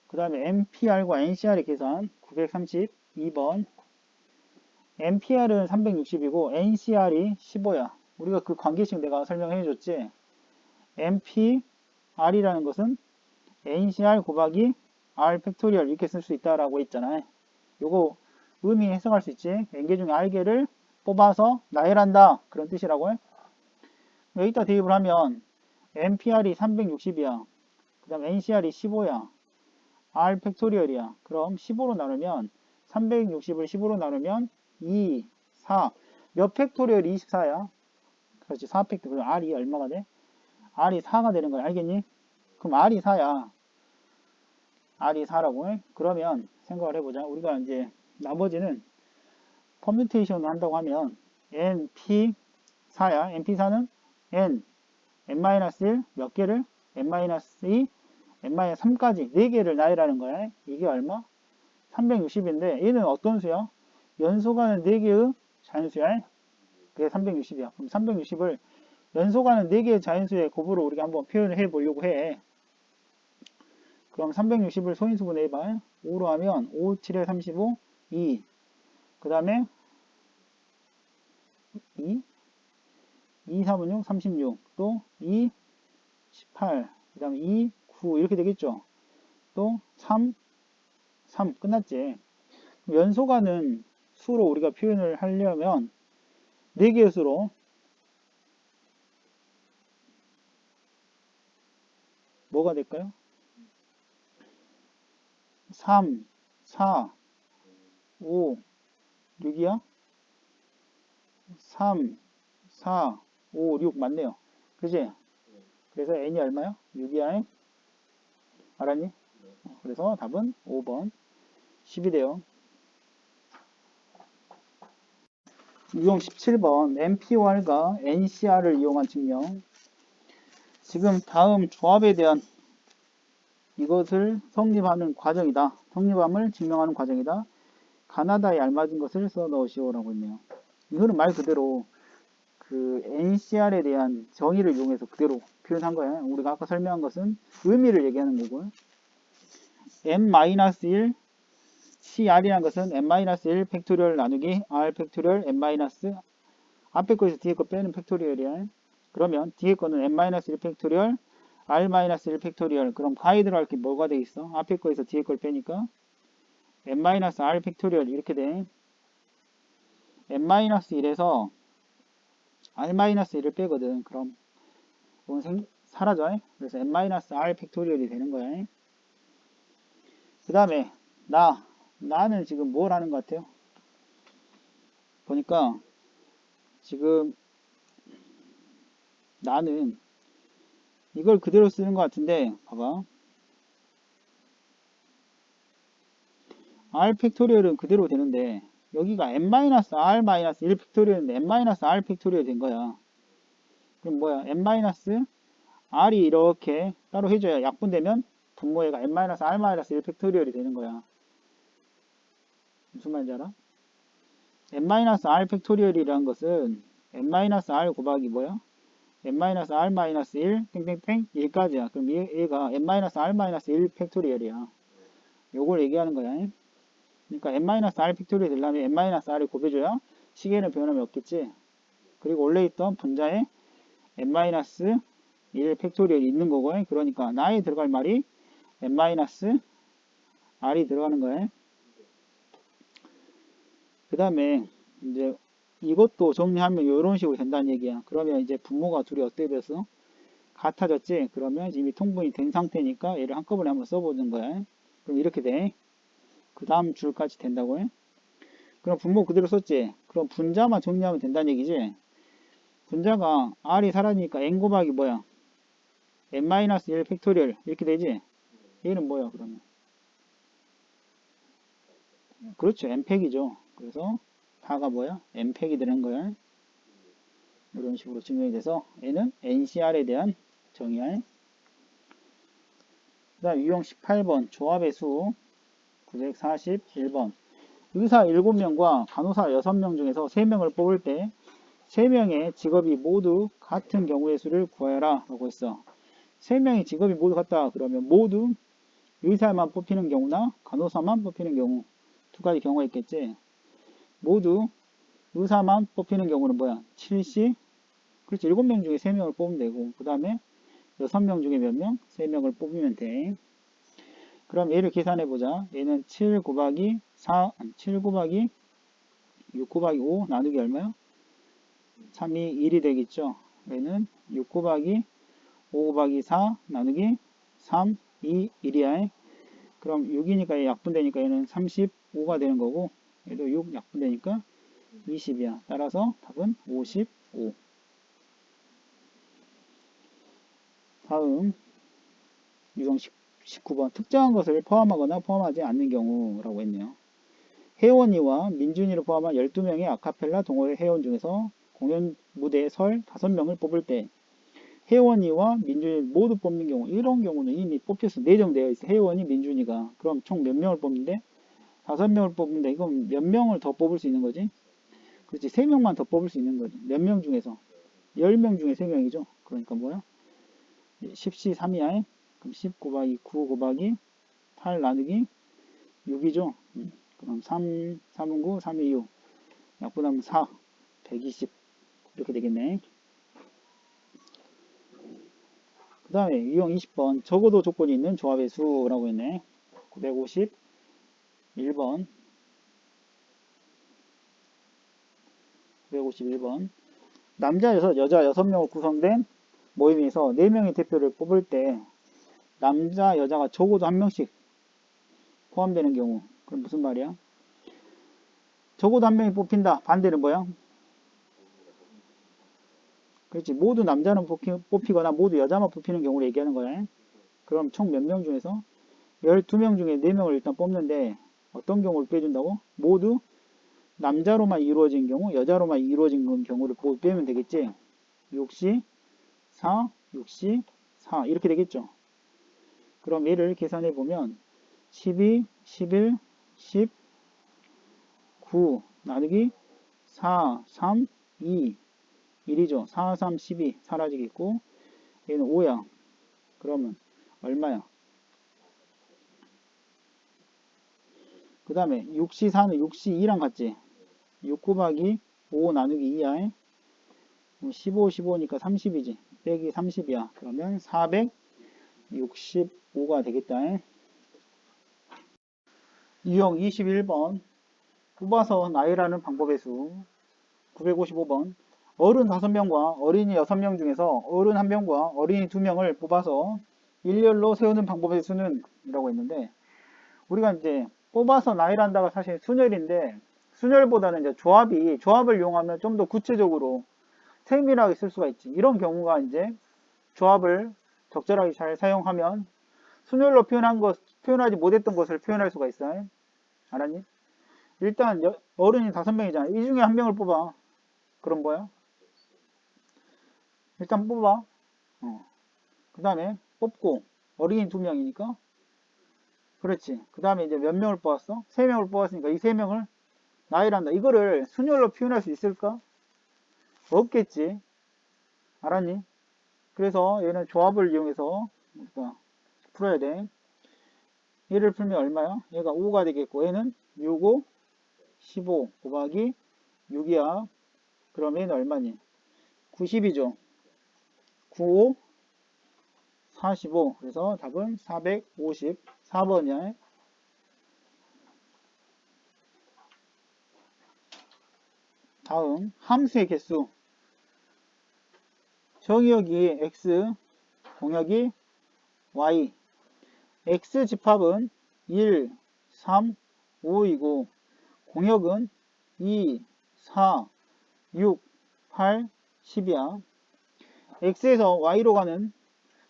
그 다음에 MPR과 NCR의 계산 932번. MPR은 360이고 NCR이 15야. 우리가 그 관계식 내가 설명해 줬지. MPR이라는 것은 NCR 곱하기 R 팩토리얼 이렇게 쓸 수 있다라고 했잖아. 요거 의미 해석할 수 있지. n개 중에 r개를 뽑아서 나열한다. 그런 뜻이라고 해. 여기다 대입을 하면 MPR이 360이야. 그 다음 NCR이 15야. R 팩토리얼이야. 그럼 15로 나누면 360을 15로 나누면 2, 4. 몇 팩토리얼이 24야? 그렇지. 4 팩토리얼. R이 얼마가 돼? R이 4가 되는 거야. 알겠니? 그럼 R이 4야. R이 4라고 해. 그러면 생각을 해보자. 우리가 이제 나머지는 퍼뮤테이션을 한다고 하면 NP4야. NP4는 N, N-1 몇 개를? N-2, N-3까지 4개를 나열하는 거야. 이게 얼마? 360인데 얘는 어떤 수야? 연소가는 4개의 자연수야. 그게 360이야. 그럼 360을 연소가는 4개의 자연수의 곱으로 우리가 한번 표현을 해 보려고 해. 그럼 360을 소인수분해 해봐. 5로 하면 5, 7에 35, 2. 그 다음에 2, 2, 3은 6, 36. 또 2, 18. 그 다음에 2, 9. 이렇게 되겠죠. 또 3, 3. 끝났지. 연소가는 수로 우리가 표현을 하려면 4개의 수로 뭐가 될까요? 3, 4, 5, 6이야? 3, 4, 5, 6 맞네요. 그지? 그래서 n이 얼마야? 6이야. 알았니? 그래서 답은 5번 10이 돼요. 유형 17번 MPOR과 NCR을 이용한 증명. 지금 다음 조합에 대한 이것을 성립하는 과정이다. 성립함을 증명하는 과정이다. 가나다에 알맞은 것을 써 넣으시오라고 했네요. 이거는 말 그대로 그 NCR에 대한 정의를 이용해서 그대로 표현한 거야. 우리가 아까 설명한 것은 의미를 얘기하는 거고요. n-1 CR이라는 것은 n-1 팩토리얼 나누기 R 팩토리얼 n- 앞에 거에서 뒤에 거 빼는 팩토리얼이야. 그러면 뒤에 거는 n-1 팩토리얼 R-1 팩토리얼. 그럼 가에 들어갈 게 뭐가 돼 있어? 앞에 거에서 뒤에 걸 빼니까 n-r 팩토리얼 이렇게 돼. n-1에서 r-1을 빼거든. 그럼 사라져. 그래서 n-r 팩토리얼이 되는 거야. 그 다음에 나는 지금 뭘 하는 것 같아요? 보니까 지금 나는 이걸 그대로 쓰는 것 같은데 봐봐. r 팩토리얼은 그대로 되는데 여기가 n-r-1 팩토리얼인데 n-r 팩토리얼 된 거야. 그럼 뭐야? n-r이 이렇게 따로 해줘야 약분되면 분모에가 n-r-1 팩토리얼이 되는 거야. 무슨 말인지 알아? n-r 팩토리얼이라는 것은 n-r 곱하기 뭐야? n-r-1 땡땡땡 1까지야. 그럼 얘가 n-r-1 팩토리얼이야. 요걸 얘기하는 거야. 그러니까 n-r 팩토리얼이 되려면 n-r을 곱해줘야 시계는 변함이 없겠지. 그리고 원래 있던 분자에 n-1 팩토리얼이 있는 거고, 그러니까 나에 들어갈 말이 n-r이 들어가는 거야. 그 다음에 이제 이것도 정리하면 이런 식으로 된다는 얘기야. 그러면 이제 분모가 둘이 어떻게 됐어? 같아졌지? 그러면 이미 통분이 된 상태니까 얘를 한꺼번에 한번 써보는 거야. 그럼 이렇게 돼. 그 다음 줄까지 된다고 해. 그럼 분모 그대로 썼지? 그럼 분자만 정리하면 된다는 얘기지? 분자가 r이 사라지니까 n 곱하기 뭐야? n-1 팩토리얼 이렇게 되지? 얘는 뭐야 그러면? 그렇죠. n팩이죠. 그래서 다가 뭐야? n팩이 되는 거야. 이런 식으로 증명이 돼서 얘는 NCR에 대한 정의야. 그 다음 유형 18번 조합의 수 941번 의사 7명과 간호사 6명 중에서 3명을 뽑을 때 3명의 직업이 모두 같은 경우의 수를 구하여라 라고 했어. 3명의 직업이 모두 같다 그러면 모두 의사만 뽑히는 경우나 간호사만 뽑히는 경우 두 가지 경우가 있겠지. 모두 의사만 뽑히는 경우는 뭐야? 7시 그렇지. 7명 중에 3명을 뽑으면 되고 그 다음에 6명 중에 몇 명? 3명을 뽑으면 돼. 그럼 얘를 계산해 보자. 얘는 7 곱하기 7 곱하기 6 곱하기 5 나누기 얼마야? 3이 1이 되겠죠. 얘는 6 곱하기 5 곱하기 4 나누기 3, 2, 1이야. 그럼 6이니까 얘 약분되니까 얘는 35가 되는 거고 얘도 6 약분되니까 20이야. 따라서 답은 55. 다음 유형 19번 특정한 것을 포함하거나 포함하지 않는 경우라고 했네요. 혜원이와 민준이를 포함한 12명의 아카펠라 동호회 회원 중에서 공연 무대에 설 5명을 뽑을 때 혜원이와 민준이 모두 뽑는 경우 이런 경우는 이미 뽑혀서 내정되어 있어. 혜원이 민준이가 그럼 총 몇 명을 뽑는데 5명을 뽑는데 이건 몇 명을 더 뽑을 수 있는 거지? 그렇지 3명만 더 뽑을 수 있는 거지. 몇 명 중에서 10명 중에 3명이죠. 그러니까 뭐야? 10시 3이야. 그럼 10 곱하기 9 곱하기 8 나누기 6이죠. 그럼 3, 3은 9, 3이 6. 약분하면 4, 120. 이렇게 되겠네. 그 다음에 유형 20번. 적어도 조건이 있는 조합의 수라고 했네. 951번. 951번. 남자 6, 여자 6명으로 구성된 모임에서 4명의 대표를 뽑을 때 남자, 여자가 적어도 한 명씩 포함되는 경우. 그럼 무슨 말이야? 적어도 한 명이 뽑힌다. 반대는 뭐야? 그렇지. 모두 남자는 뽑히거나 모두 여자만 뽑히는 경우를 얘기하는 거야. 그럼 총 몇 명 중에서 12명 중에 4명을 일단 뽑는데 어떤 경우를 빼준다고? 모두 남자로만 이루어진 경우, 여자로만 이루어진 경우를 빼면 되겠지. 6시, 4, 6시, 4 이렇게 되겠죠. 그럼 얘를 계산해 보면 12, 11, 10, 9 나누기 4, 3, 2 1이죠. 4, 3, 12 사라지겠고 얘는 5야. 그러면 얼마야? 그 다음에 6시 4는 6시 2랑 같지? 6 곱하기 5 나누기 2야. 15, 15니까 30이지. 빼기 30이야. 그러면 465가 되겠다. 유형 21번 뽑아서 나열하는 방법의 수 955번 어른 5명과 어린이 6명 중에서 어른 1명과 어린이 2명을 뽑아서 일렬로 세우는 방법의 수는 이라고 했는데, 우리가 이제 뽑아서 나열한다가 사실 순열인데, 순열보다는 이제 조합을 이용하면 좀 더 구체적으로 세밀하게 쓸 수가 있지. 이런 경우가 이제 조합을 적절하게 잘 사용하면 순열로 표현하지 못했던 것을 표현할 수가 있어요. 알았니? 일단 어른이 5명이잖아. 이 중에 1명을 뽑아. 그럼 뭐야? 일단 뽑아. 그 다음에 뽑고 어린이 2명이니까 그렇지. 그 다음에 이제 몇 명을 뽑았어? 3명을 뽑았으니까 이 3명을 나열한다. 이거를 순열로 표현할 수 있을까? 없겠지. 알았니? 그래서 얘는 조합을 이용해서 풀어야 돼. 얘를 풀면 얼마야? 얘가 5가 되겠고 얘는 6, 5, 15 곱하기 6이야. 그러면 얘는 얼마니? 90이죠. 9, 5, 45. 그래서 답은 454번이야. 다음 함수의 개수. 정의역이 x, 공역이 y. x 집합은 1, 3, 5이고 공역은 2, 4, 6, 8, 10이야. x에서 y로 가는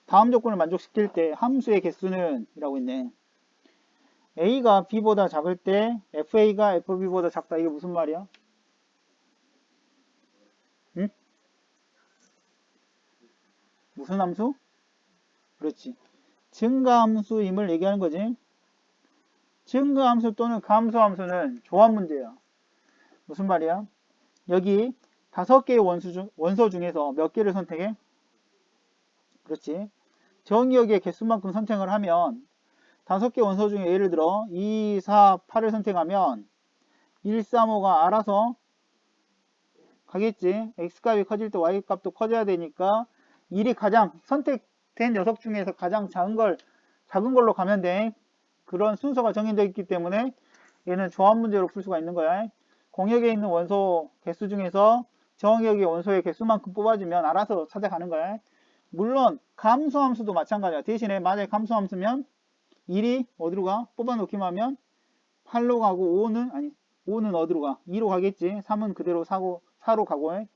다음 조건을 만족시킬 때 함수의 개수는 이라고 있네. a가 b보다 작을 때 fa가 fb보다 작다. 이게 무슨 말이야? 응? 무슨 함수? 그렇지. 증가함수임을 얘기하는 거지. 증가함수 또는 감소함수는 조합 문제야. 무슨 말이야? 여기 5개의 원소 중에서 몇 개를 선택해? 그렇지. 정의역의 개수만큼 선택을 하면 5개 원소 중에 예를 들어 2, 4, 8을 선택하면 1, 3, 5가 알아서 가겠지. x값이 커질 때 y값도 커져야 되니까 1이 가장 선택된 녀석 중에서 가장 작은 걸로 가면 돼. 그런 순서가 정해져 있기 때문에 얘는 조합 문제로 풀 수가 있는 거야. 공역에 있는 원소 개수 중에서 정의역의 원소의 개수만큼 뽑아주면 알아서 찾아가는 거야. 물론 감소함수도 마찬가지야. 대신에 만약에 감소함수면 1이 어디로 가? 뽑아놓기만 하면 8로 가고 5는 어디로 가? 2로 가겠지. 3은 그대로 4로 가고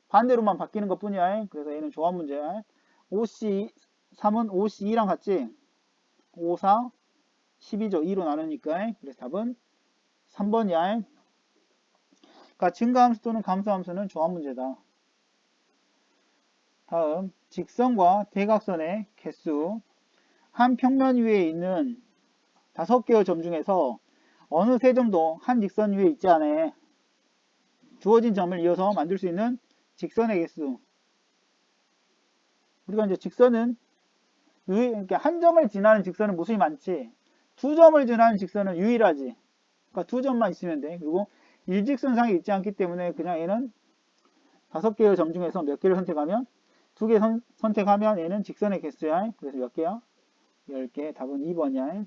반대로만 바뀌는 것 뿐이야. 그래서 얘는 조합 문제야. 3은 5C2랑 같지? 5, 4, 12죠. 2로 나누니까. 그래서 답은 3번이야. 그러니까 증가함수 또는 감소함수는 조합 문제다. 다음 직선과 대각선의 개수. 한 평면 위에 있는 5개의 점 중에서 어느 세 점도 한 직선 위에 있지 않아. 주어진 점을 이어서 만들 수 있는 직선의 개수. 우리가 이제 직선은 그러니까 한 점을 지나는 직선은 무수히 많지. 2점을 지나는 직선은 유일하지. 그러니까 2점만 있으면 돼. 그리고 일직선상에 있지 않기 때문에 그냥 얘는 5개의 점 중에서 몇 개를 선택하면 2개 선택하면 얘는 직선의 개수야. 그래서 몇 개야? 10개. 답은 2번이야.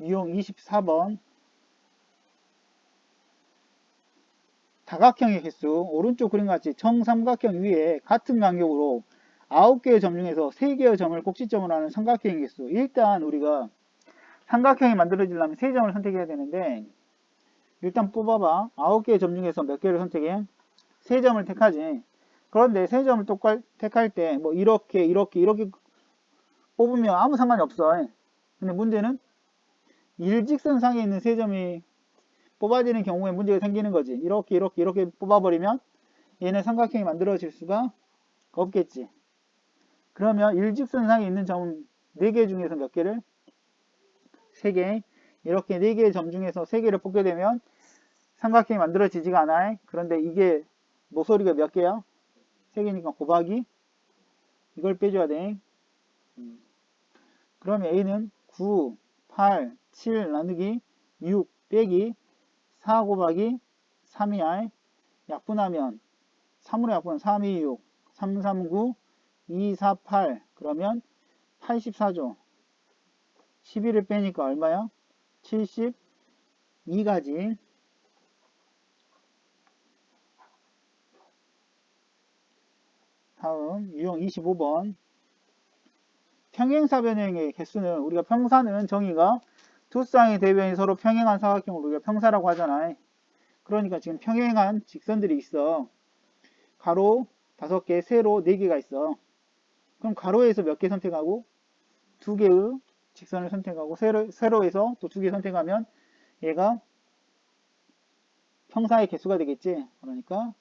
유형 24번. 다각형의 개수. 오른쪽 그림같이 정삼각형 위에 같은 간격으로 9개의 점 중에서 3개의 점을 꼭지점으로 하는 삼각형의 개수. 일단 우리가 삼각형이 만들어지려면 3점을 선택해야 되는데 일단 뽑아봐. 9개의 점 중에서 몇 개를 선택해? 3점을 택하지. 그런데 3점을 택할 때 뭐 이렇게 뽑으면 아무 상관이 없어. 근데 문제는 일직선상에 있는 3점이 뽑아지는 경우에 문제가 생기는 거지. 이렇게 뽑아버리면 얘는 삼각형이 만들어질 수가 없겠지. 그러면 일직선상에 있는 점 4개 중에서 몇 개를? 3개. 이렇게 4개의 점 중에서 3개를 뽑게 되면 삼각형이 만들어지지가 않아. 그런데 이게 모서리가 몇 개야? 3개니까 곱하기 이걸 빼줘야 돼. 그러면 A는 9, 8, 7 나누기 6 빼기 4 곱하기 3이야. 약분하면 3으로 약분하면 3, 2, 6, 3, 3, 9, 2, 4, 8 그러면 84죠. 11을 빼니까 얼마야? 72가지. 다음 유형 25번. 평행사 변형의 개수는, 우리가 평사는 정의가 두 쌍의 대변이 서로 평행한 사각형을 우리가 평사라고 하잖아. 그러니까 지금 평행한 직선들이 있어. 가로 5개, 세로 4개가 있어. 그럼 가로에서 몇 개 선택하고 2개의 직선을 선택하고 세로에서 또 2개 선택하면 얘가 평사의 개수가 되겠지. 그러니까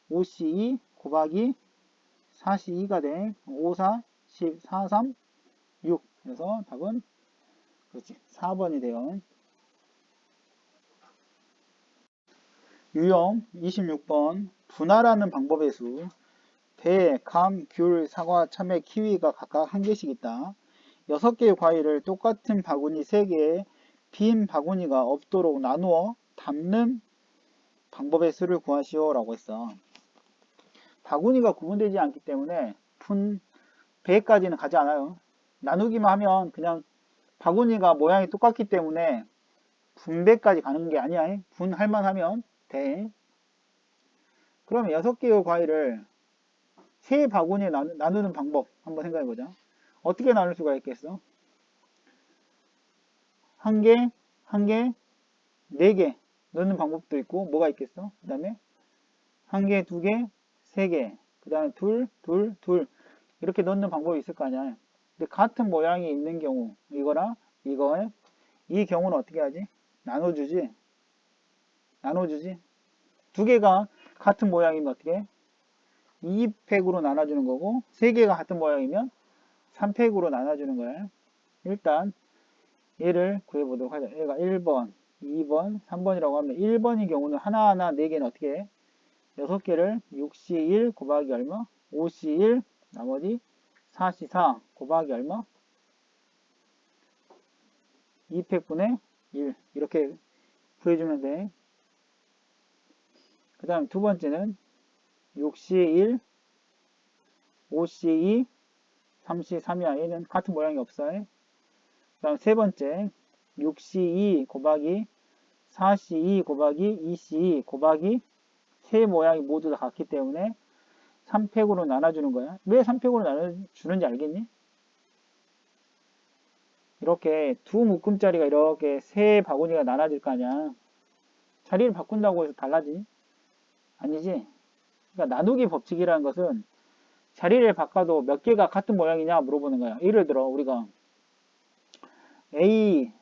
5C2 곱하기 4C2가 돼. 5, 4, 10, 4, 3, 6. 그래서 답은 그렇지. 4번이 돼요. 유형 26번. 분할하는 방법의 수. 배, 감, 귤, 사과, 참외, 키위가 각각 1개씩 있다. 6개의 과일을 똑같은 바구니 3개에 빈 바구니가 없도록 나누어 담는 방법의 수를 구하시오 라고 했어. 바구니가 구분되지 않기 때문에 분 배까지는 가지 않아요. 나누기만 하면 그냥 바구니가 모양이 똑같기 때문에 분배까지 가는 게 아니야. 분할만 하면 돼. 그러면 6개의 과일을 3바구니에 나누는 방법 한번 생각해보자. 어떻게 나눌 수가 있겠어? 1개, 1개, 4개 넣는 방법도 있고, 뭐가 있겠어? 그 다음에 1개, 2개, 3개, 그 다음에 둘, 둘, 둘 이렇게 넣는 방법이 있을 거 아니야. 근데 같은 모양이 있는 경우, 이거랑 이거에 이 경우는 어떻게 하지? 나눠주지. 2개가 같은 모양이면 어떻게 해? 2팩으로 나눠주는 거고, 3개가 같은 모양이면 3팩으로 나눠주는 거야. 일단 얘를 구해보도록 하자. 얘가 1번, 2번, 3번이라고 하면 1번의 경우는 하나하나 4개는 어떻게 해? 6개를 6C1 곱하기 얼마? 5C1 나머지 4C4 곱하기 얼마? 2팩분의 1 이렇게 구해주면 돼. 그 다음 두 번째는 6C1 5C2 3C3이야. 얘는 같은 모양이 없어요. 그 다음 세 번째 6C2 곱하기 4C2 곱하기 2C2 곱하기 세 모양이 모두 다 같기 때문에 3팩으로 나눠주는 거야. 왜 3팩으로 나눠주는지 알겠니? 이렇게 두 묶음짜리가 이렇게 세 바구니가 나눠질 거 아니야. 자리를 바꾼다고 해서 달라지니? 아니지. 그러니까 나누기 법칙이라는 것은 자리를 바꿔도 몇 개가 같은 모양이냐 물어보는 거야. 예를 들어 우리가 A,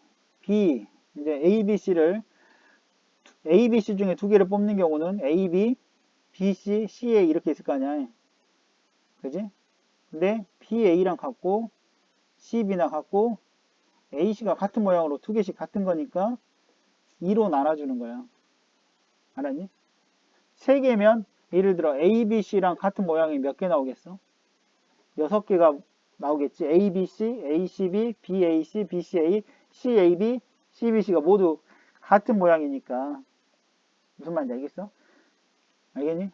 B, 이제 A, B, C를 A, B, C 중에 2개를 뽑는 경우는 A, B, B, C, C, A 이렇게 있을 거 아니야. 그지? 근데 B, A랑 같고 C, B나 같고 A, C가 같은 모양으로 2개씩 같은 거니까 2로 나눠주는 거야. 알았니? 3개면 예를 들어 A, B, C랑 같은 모양이 몇 개 나오겠어? 6개가 나오겠지. A, B, C, A, C, B, B, A, C, B, C, A, C, A, B, C, B, C가 모두 같은 모양이니까 무슨 말인지 알겠어? 알겠니?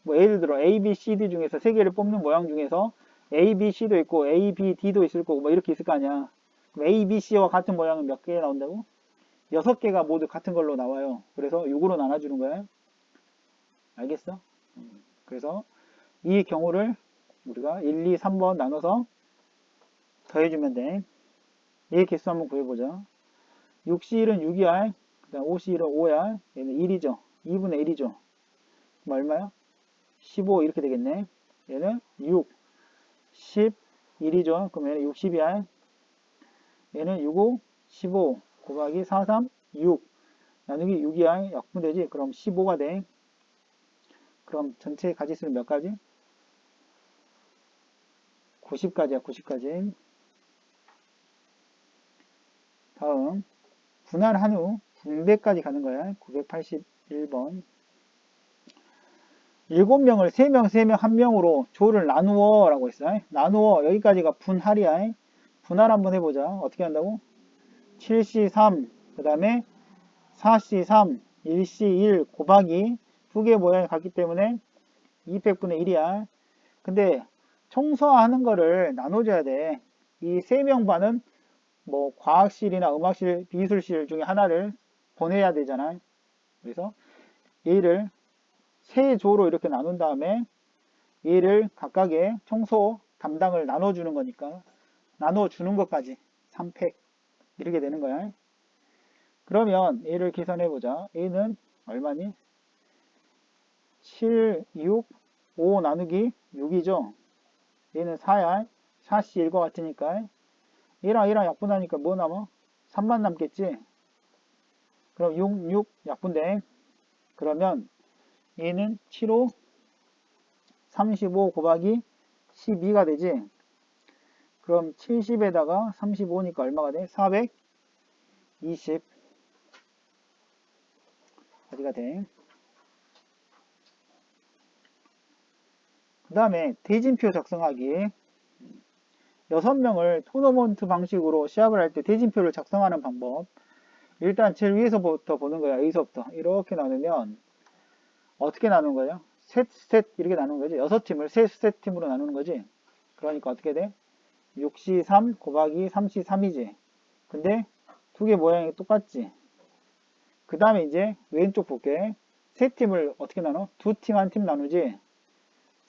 뭐 예를 들어 A, B, C, D 중에서 3개를 뽑는 모양 중에서 A, B, C도 있고 A, B, D도 있을 거고 뭐 이렇게 있을 거 아니야. 그럼 A, B, C와 같은 모양은 몇 개 나온다고? 6개가 모두 같은 걸로 나와요. 그래서 6으로 나눠주는 거야. 알겠어? 그래서 이 경우를 우리가 1, 2, 3번 나눠서 더해주면 돼. 얘 개수 한번 구해보자. 6C1은 6이야. 그 다음 5C1은 5야. 얘는 1이죠. 2분의 1이죠. 그럼 얼마야? 15 이렇게 되겠네. 얘는 6, 10, 1이죠. 그럼 얘는 60이야. 얘는 6, 5, 15 곱하기 4, 3, 6 나누기 6이야. 약분되지? 그럼 15가 돼. 그럼 전체 가지수는 몇 가지? 90가지야. 90가지. 다음 분할한 후 분배까지 가는 거야. 981번. 7명을 3명, 3명, 1명으로 조를 나누어 라고 했어. 나누어. 여기까지가 분할이야. 분할 한번 해보자. 어떻게 한다고? 7C3, 그 다음에 4C3, 1C1 곱하기 2개 모양이 같기 때문에 200분의 1이야. 근데 청소하는 거를 나눠줘야 돼. 이 3명 반은 뭐 과학실이나 음악실, 미술실 중에 하나를 보내야 되잖아. 그래서 얘를 3조로 이렇게 나눈 다음에 얘를 각각의 청소 담당을 나눠주는 거니까 나눠주는 것까지 3팩 이렇게 되는 거야. 그러면 얘를 계산해 보자. 얘는 얼마니? 7, 6, 5 나누기 6이죠. 얘는 4야. 4씨 1과 같으니까 얘랑 얘랑 약분하니까 뭐 남아? 3만 남겠지. 그럼 6, 6 약분돼. 그러면 얘는 7호 35 곱하기 12가 되지. 그럼 70에다가 35니까 얼마가 돼? 420 어디가 돼? 그 다음에 대진표 작성하기. 6명을 토너먼트 방식으로 시합을 할 때 대진표를 작성하는 방법. 일단 제일 위에서부터 보는 거야. 여기서부터 이렇게 나누면 어떻게 나누는 거예요? 셋 이렇게 나누는 거지. 6팀을 셋 팀으로 나누는 거지. 그러니까 어떻게 돼? 6시 3 곱하기 3시 3이지. 근데 두 개 모양이 똑같지. 그 다음에 이제 왼쪽 볼게. 세 팀을 어떻게 나눠? 두 팀 한 팀 나누지.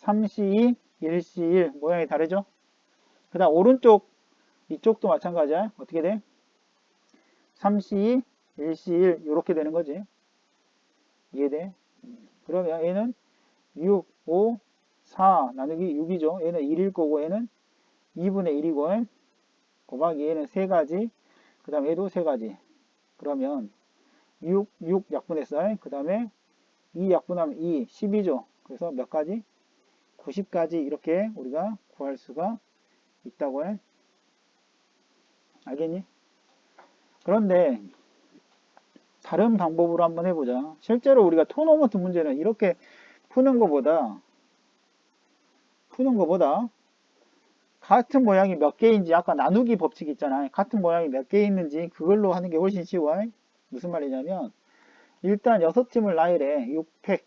3시 2, 1시 1 모양이 다르죠? 그 다음 오른쪽 이쪽도 마찬가지야. 어떻게 돼? 3시 2, 1시 1 이렇게 되는 거지. 이해돼? 그러면 얘는 6, 5, 4 나누기 6이죠. 얘는 1일 거고 얘는 2분의 1이고 곱하기 얘는 3가지 그 다음 얘도 3가지 그러면 6, 6 약분했어요. 그 다음에 2 약분하면 2, 12죠. 그래서 몇 가지? 90가지 이렇게 우리가 구할 수가 있다고 해. 알겠니? 그런데 다른 방법으로 한번 해보자. 실제로 우리가 토너먼트 문제는 이렇게 푸는 것보다 같은 모양이 몇 개인지 아까 나누기 법칙 있잖아요. 같은 모양이 몇 개 있는지 그걸로 하는 게 훨씬 쉬워요. 무슨 말이냐면 일단 6팀을 나열해 6팩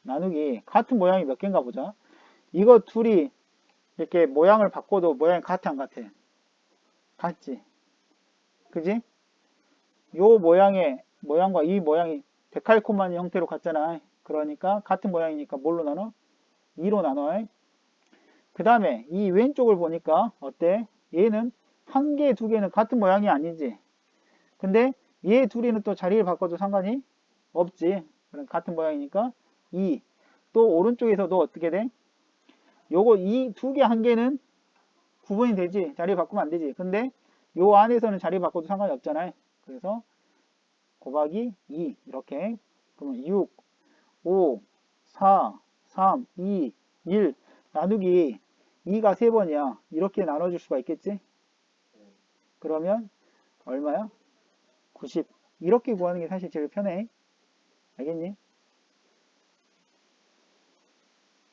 나누기 같은 모양이 몇 개인가 보자. 이거 둘이 이렇게 모양을 바꿔도 모양이 같아 안 같아? 같지? 그지? 요 모양과 이 모양이 데칼코마니 형태로 같잖아. 그러니까 같은 모양이니까 뭘로 나눠? 2로 나눠. 그 다음에 이 왼쪽을 보니까 어때? 얘는 한 개, 두 개는 같은 모양이 아니지. 근데 얘 둘이는 또 자리를 바꿔도 상관이 없지. 그럼 같은 모양이니까 2. 또 오른쪽에서도 어떻게 돼? 요거 이 두 개 한 개는 구분이 되지. 자리 바꾸면 안 되지. 근데 요 안에서는 자리 바꿔도 상관이 없잖아요. 그래서 곱하기 2 이렇게 그러면 6, 5, 4, 3, 2, 1 나누기 2가 3번이야. 이렇게 나눠줄 수가 있겠지? 그러면 얼마야? 90 이렇게 구하는 게 사실 제일 편해. 알겠니?